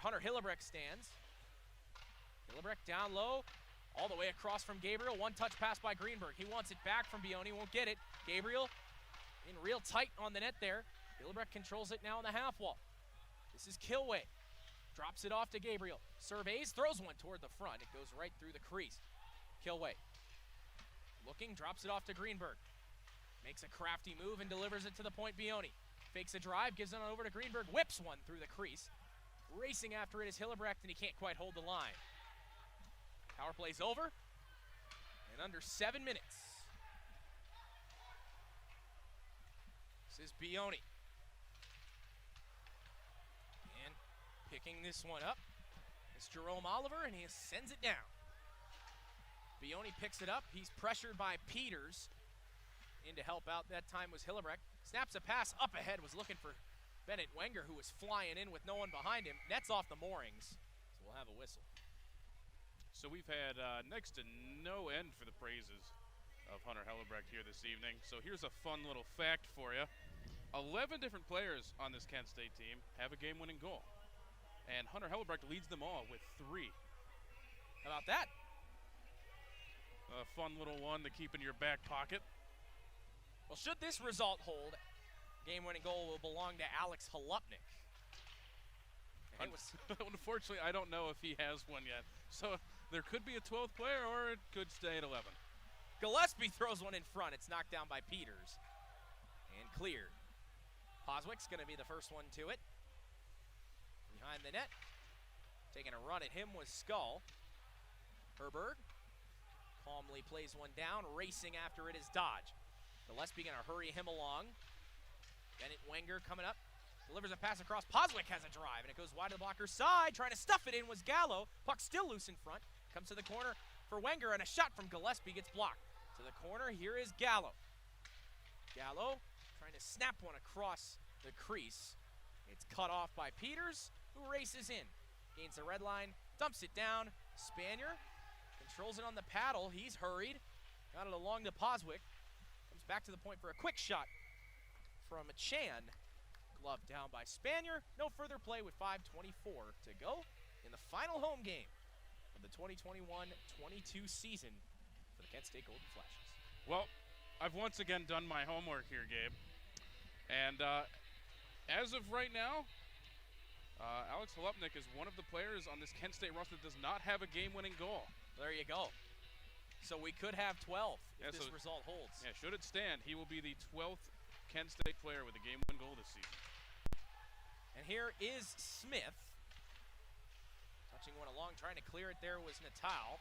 Hunter Hillebrecht stands. Hillebrecht down low, all the way across from Gabriel. One touch pass by Greenberg. He wants it back from Bioni, won't get it. Gabriel in real tight on the net there. Hillebrecht controls it now on the half wall. This is Kilway. Drops it off to Gabriel. Surveys, throws one toward the front. It goes right through the crease. Kilway looking, drops it off to Greenberg. Makes a crafty move and delivers it to the point Bioni. Fakes a drive, gives it on over to Greenberg, whips one through the crease. Racing after it is Hillebrecht, and he can't quite hold the line. Power play's over. And in under 7 minutes. This is Bioni. And picking this one up is Jerome Oliver, and he sends it down. Bioni picks it up. He's pressured by Peters. In to help out that time was Hillebrecht. Snaps a pass up ahead, was looking for Bennett Wenger, who was flying in with no one behind him. Nets off the moorings, so we'll have a whistle. So we've had next to no end for the praises of Hunter Hillebrecht here this evening. So here's a fun little fact for you. 11 different players on this Kent State team have a game-winning goal. And Hunter Hillebrecht leads them all with 3. How about that? A fun little one to keep in your back pocket. Well, should this result hold, game-winning goal will belong to Alex Halupnik. Unfortunately, I don't know if he has one yet. So there could be a 12th player, or it could stay at 11. Gillespie throws one in front. It's knocked down by Peters and cleared. Poswick's going to be the first one to it. Behind the net, taking a run at him was Skull. Herberg calmly plays one down. Racing after it is Dodge. Gillespie going to hurry him along. Bennett Wenger coming up. Delivers a pass across. Poswick has a drive, and it goes wide to the blocker's side. Trying to stuff it in was Gallo. Puck still loose in front. Comes to the corner for Wenger, and a shot from Gillespie gets blocked. To the corner, here is Gallo. Gallo trying to snap one across the crease. It's cut off by Peters, who races in. Gains the red line, dumps it down. Spanier controls it on the paddle. He's hurried. Got it along to Poswick. Comes back to the point for a quick shot from Chan. Glove down by Spanier. No further play with 5:24 to go in the final home game of the 2021-22 season for the Kent State Golden Flashes. Well, I've once again done my homework here, Gabe. And as of right now, Alex Halupnik is one of the players on this Kent State roster that does not have a game-winning goal. There you go. So we could have 12 Yeah, if this so- result holds. Yeah, should it stand, he will be the 12th Kent State player with a game-winning goal this season. And here is Smith. Touching one along, trying to clear it there was Natal.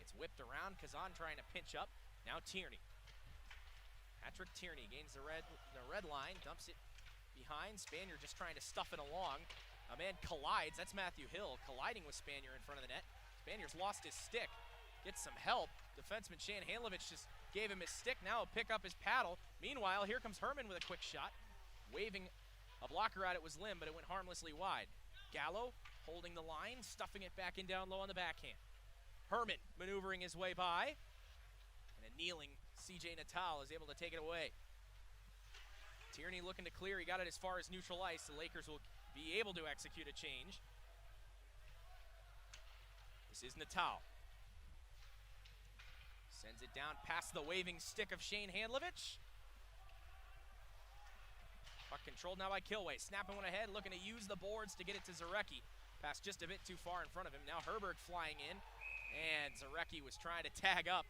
It's whipped around, Kazan trying to pinch up. Now Tierney. Patrick Tierney gains the red line, dumps it behind. Spanier just trying to stuff it along. A man collides, that's Matthew Hill, colliding with Spanier in front of the net. Spanier's lost his stick, gets some help. Defenseman Shane Hanlovich just gave him his stick, now he'll pick up his paddle. Meanwhile, here comes Herman with a quick shot. Waving a blocker at it was Lim, but it went harmlessly wide. Gallo holding the line, stuffing it back in down low on the backhand. Herman maneuvering his way by. And a kneeling CJ Natal is able to take it away. Tierney looking to clear. He got it as far as neutral ice. The Lakers will be able to execute a change. This is Natal. Sends it down past the waving stick of Shane Handlovich. Puck controlled now by Kilway. Snapping one ahead, looking to use the boards to get it to Zarecki. Passed just a bit too far in front of him. Now Herberg flying in. And Zarecki was trying to tag up.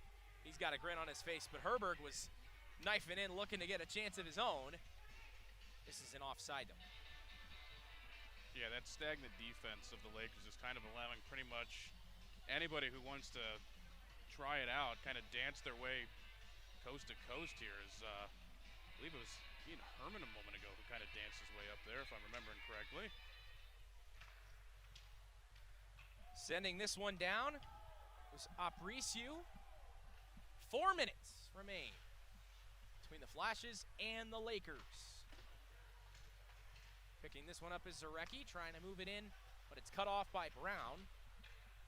He's got a grin on his face, but Herberg was knifing in, looking to get a chance of his own. This is an offside though. Yeah, that stagnant defense of the Lakers is kind of allowing pretty much anybody who wants to try it out kind of dance their way coast to coast here. I believe it was Ian Herman a moment ago who kind of danced his way up there, if I'm remembering correctly. Sending this one down was Aparicio. 4 minutes remain between the Flashes and the Lakers. Picking this one up is Zarecki, trying to move it in, but it's cut off by Brown.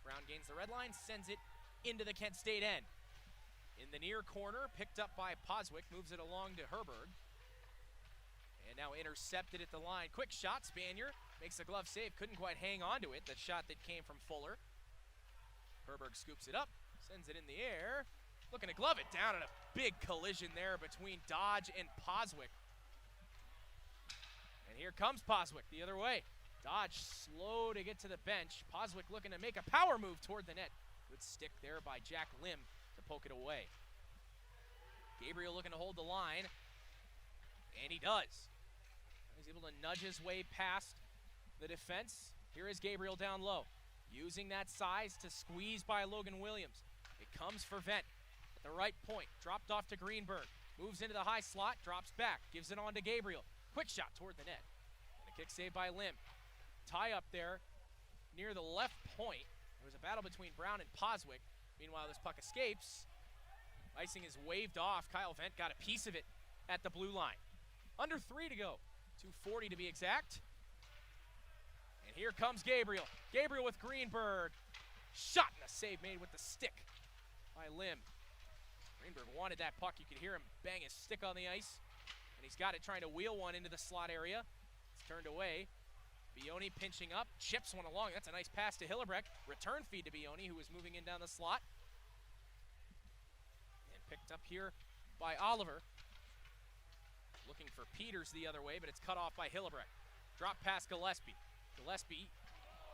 Brown gains the red line, sends it into the Kent State end. In the near corner, picked up by Poswick, moves it along to Herberg. And now intercepted at the line. Quick shot, Spanier makes a glove save, couldn't quite hang on to it. The shot that came from Fuller. Herberg scoops it up, sends it in the air. Looking to glove it down, and a big collision there between Dodge and Poswick. And here comes Poswick the other way. Dodge slow to get to the bench. Poswick looking to make a power move toward the net. Good stick there by Jack Lim to poke it away. Gabriel looking to hold the line, and he does. He's able to nudge his way past the defense. Here is Gabriel down low, using that size to squeeze by Logan Williams. It comes for Vent at the right point. Dropped off to Greenberg. Moves into the high slot, drops back, gives it on to Gabriel. Quick shot toward the net. And a kick saved by Lim. Tie up there near the left point. There was a battle between Brown and Poswick. Meanwhile, this puck escapes. Icing is waved off. Kyle Vent got a piece of it at the blue line. Under 3 to go. 2:40 to be exact. And here comes Gabriel. Gabriel with Greenberg. Shot and a save made with the stick by Lim. Greenberg wanted that puck. You could hear him bang his stick on the ice. And he's got it trying to wheel one into the slot area. It's turned away. Bioni pinching up, chips one along. That's a nice pass to Hillebrecht. Return feed to Bioni, who was moving in down the slot. And picked up here by Oliver. Looking for Peters the other way, but it's cut off by Hillebrecht. Drop past Gillespie. Gillespie,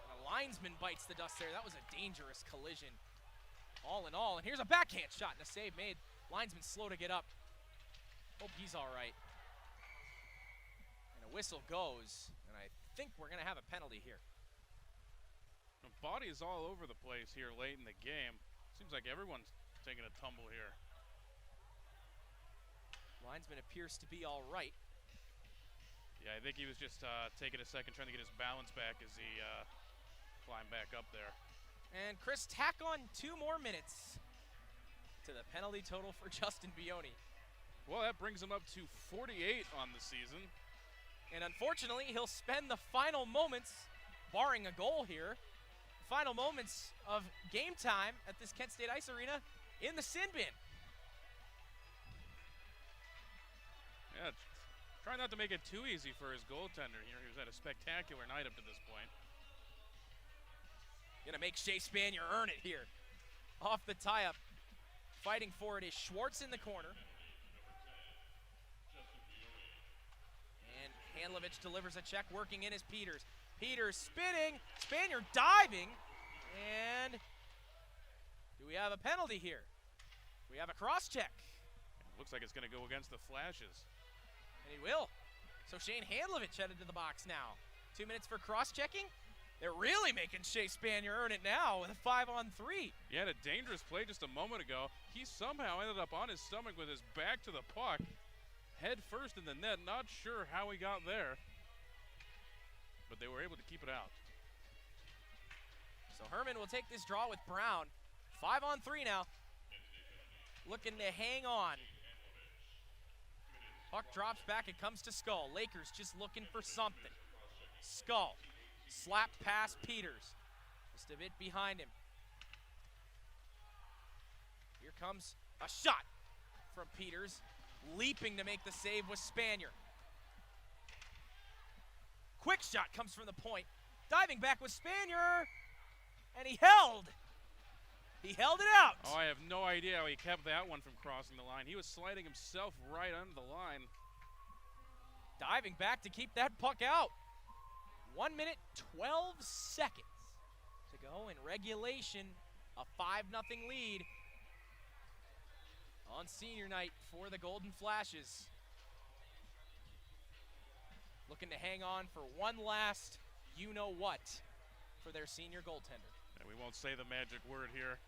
and a linesman bites the dust there. That was a dangerous collision. All in all, and here's a backhand shot and a save made. Linesman slow to get up. Hope he's all right. And a whistle goes, and I think we're gonna have a penalty here. The body is all over the place here late in the game. Seems like everyone's taking a tumble here. Linesman appears to be all right. Yeah, I think he was just taking a second, trying to get his balance back as he climbed back up there. And Chris, tack on 2 more minutes to the penalty total for Justin Bioni. Well, that brings him up to 48 on the season. And unfortunately, he'll spend the final moments, barring a goal here, final moments of game time at this Kent State Ice Arena in the sin bin. Yeah, try not to make it too easy for his goaltender here. He was at a spectacular night up to this point. Gonna make Shea Spanier earn it here. Off the tie-up. Fighting for it is Schwartz in the corner. And Handlovich delivers a check, working in is Peters. Peters spinning, Spanier diving, and do we have a penalty here? We have a cross-check. Looks like it's gonna go against the Flashes. And he will. So Shane Handlovich headed to the box now. 2 minutes for cross-checking. They're really making Shea Spanier earn it now with a 5-on-3. He had a dangerous play just a moment ago. He somehow ended up on his stomach with his back to the puck, head first in the net. Not sure how he got there, but they were able to keep it out. So Herman will take this draw with Brown. 5-on-3 now. Looking to hang on. Puck drops back, it comes to Skull. Lakers just looking for something. Skull, slapped past Peters. Just a bit behind him. Here comes a shot from Peters, leaping to make the save with Spanier. Quick shot comes from the point. Diving back with Spanier, and he held. He held it out. Oh, I have no idea how he kept that one from crossing the line. He was sliding himself right under the line. Diving back to keep that puck out. 1 minute, 12 seconds to go in regulation. A 5-0 lead on senior night for the Golden Flashes. Looking to hang on for one last you-know-what for their senior goaltender. And we won't say the magic word here.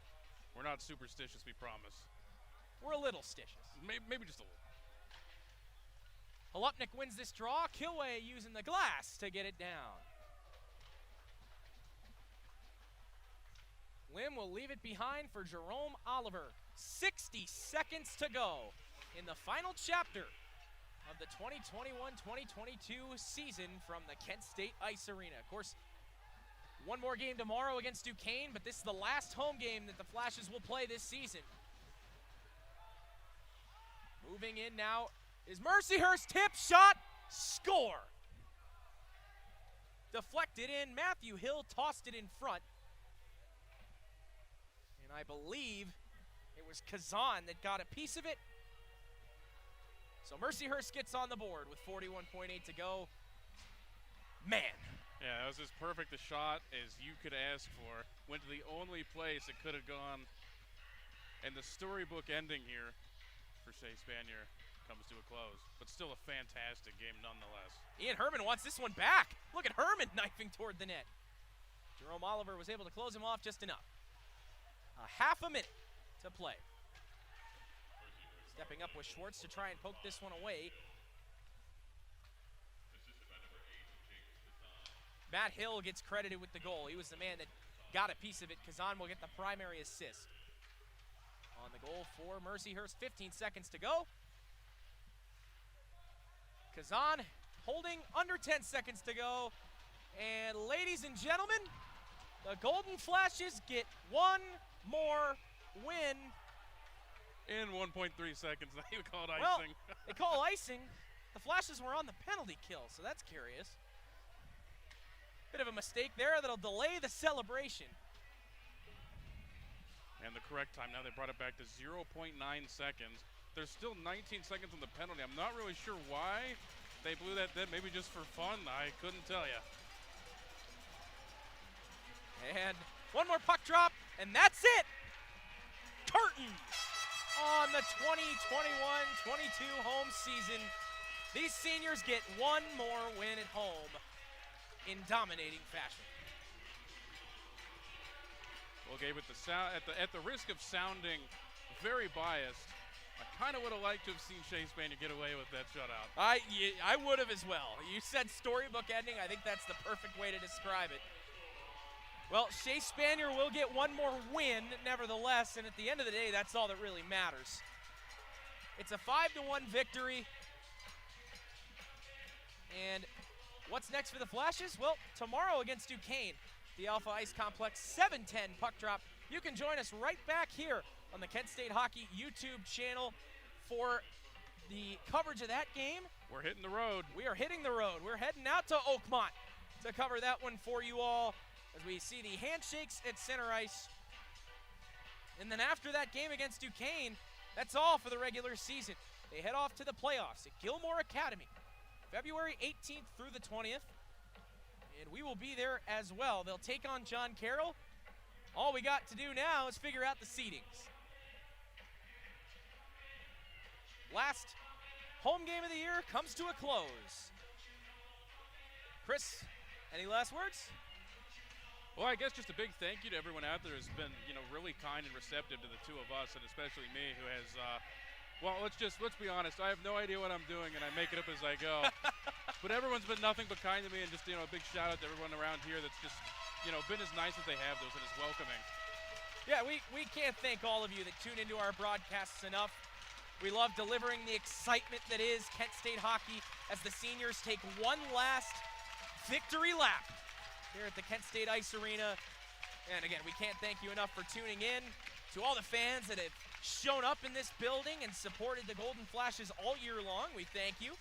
We're not superstitious, we promise. We're a little stitious. Maybe just a little. Holupnik wins this draw. Kilway using the glass to get it down. Lim will leave it behind for Jerome Oliver. 60 seconds to go in the final chapter of the 2021-2022 season from the Kent State Ice Arena. Of course, one more game tomorrow against Duquesne, but this is the last home game that the Flashes will play this season. Moving in now is Mercyhurst, tip shot, score. Deflected in, Matthew Hill tossed it in front. And I believe it was Kazan that got a piece of it. So Mercyhurst gets on the board with 41.8 to go. Man. Yeah, that was as perfect a shot as you could ask for. Went to the only place it could have gone. And the storybook ending here for Shea Spanier comes to a close. But still a fantastic game nonetheless. Ian Herman wants this one back. Look at Herman knifing toward the net. Jerome Oliver was able to close him off just enough. A half a minute to play. Stepping up with Schwartz to try and poke this one away. Matt Hill gets credited with the goal. He was the man that got a piece of it. Kazan will get the primary assist. On the goal for Mercyhurst, 15 seconds to go. Kazan holding under 10 seconds to go. And ladies and gentlemen, the Golden Flashes get one more win. In 1.3 seconds, now you call it icing. Well, they call icing. The Flashes were on the penalty kill, so that's curious. Bit of a mistake there that'll delay the celebration. And the correct time, now they brought it back to 0.9 seconds. There's still 19 seconds on the penalty. I'm not really sure why they blew that dead, maybe just for fun. I couldn't tell you. And one more puck drop, and that's it. Curtains on the 2021-22 home season. These seniors get one more win at home in dominating fashion. Well, Gabe, at the risk of sounding very biased, I kind of would have liked to have seen Shea Spanier get away with that shutout. I would have as well. You said storybook ending. I think that's the perfect way to describe it. Well, Shea Spanier will get one more win, nevertheless, and at the end of the day, that's all that really matters. It's a 5-1 victory. And what's next for the Flashes? Well, tomorrow against Duquesne, the Alpha Ice Complex 7:10 puck drop. You can join us right back here on the Kent State Hockey YouTube channel for the coverage of that game. We're hitting the road. We are hitting the road. We're heading out to Oakmont to cover that one for you all as we see the handshakes at center ice. And then after that game against Duquesne, that's all for the regular season. They head off to the playoffs at Gilmore Academy, February 18th through the 20th. And we will be there as well. They'll take on John Carroll. All we got to do now is figure out the seedings. Last home game of the year comes to a close. Chris, any last words? Well, I guess just a big thank you to everyone out there who's been, really kind and receptive to the two of us, and especially me, who has, well, let's be honest. I have no idea what I'm doing, and I make it up as I go. But everyone's been nothing but kind to me, and just, a big shout out to everyone around here that's just, been as nice as they have those and as welcoming. Yeah, we can't thank all of you that tune into our broadcasts enough. We love delivering the excitement that is Kent State hockey as the seniors take one last victory lap here at the Kent State Ice Arena. And again, we can't thank you enough for tuning in. To all the fans that have shown up in this building and supported the Golden Flashes all year long, we thank you.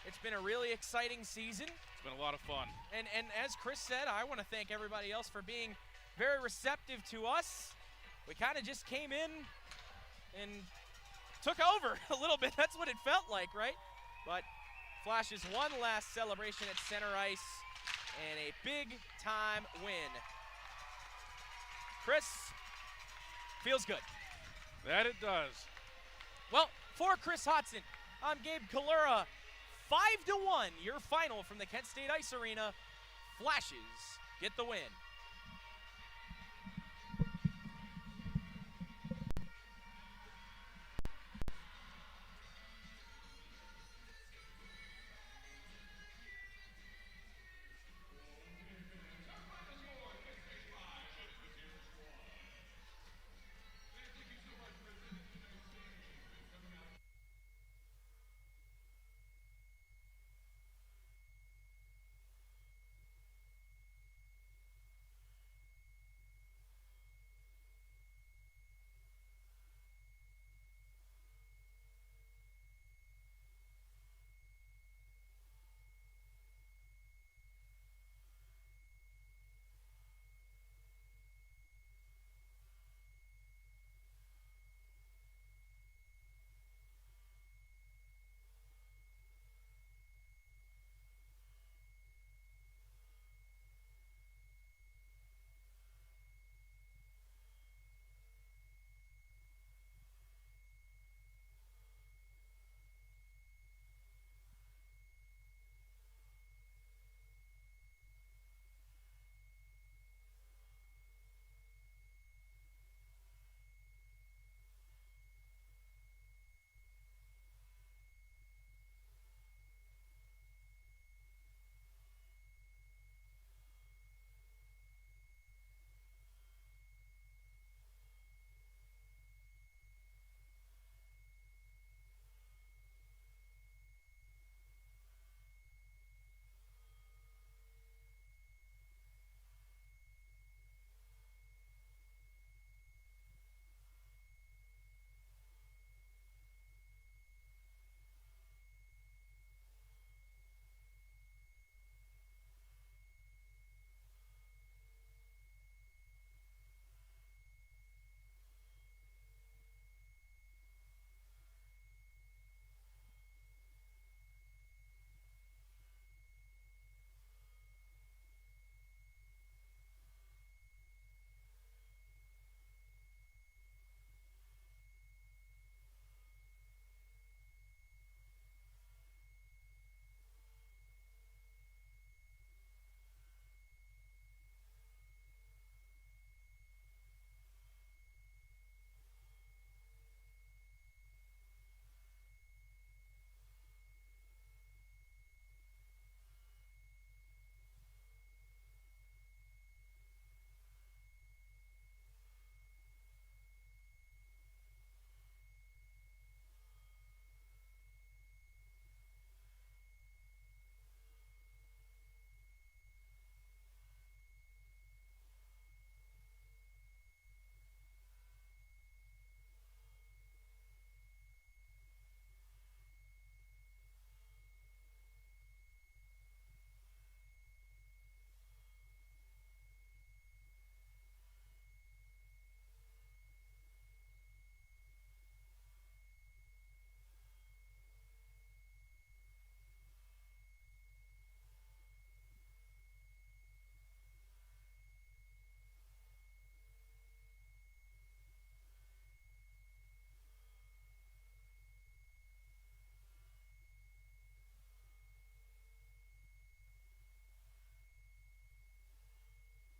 It's been a really exciting season. It's been a lot of fun. And as Chris said, I want to thank everybody else for being very receptive to us. We kind of just came in and took over a little bit. That's what it felt like, right? But Flashes one last celebration at center ice and a big-time win. Chris, feels good. That it does. Well, for Chris Hodson, I'm Gabe Kalura. 5-1, your final from the Kent State Ice Arena. Flashes get the win.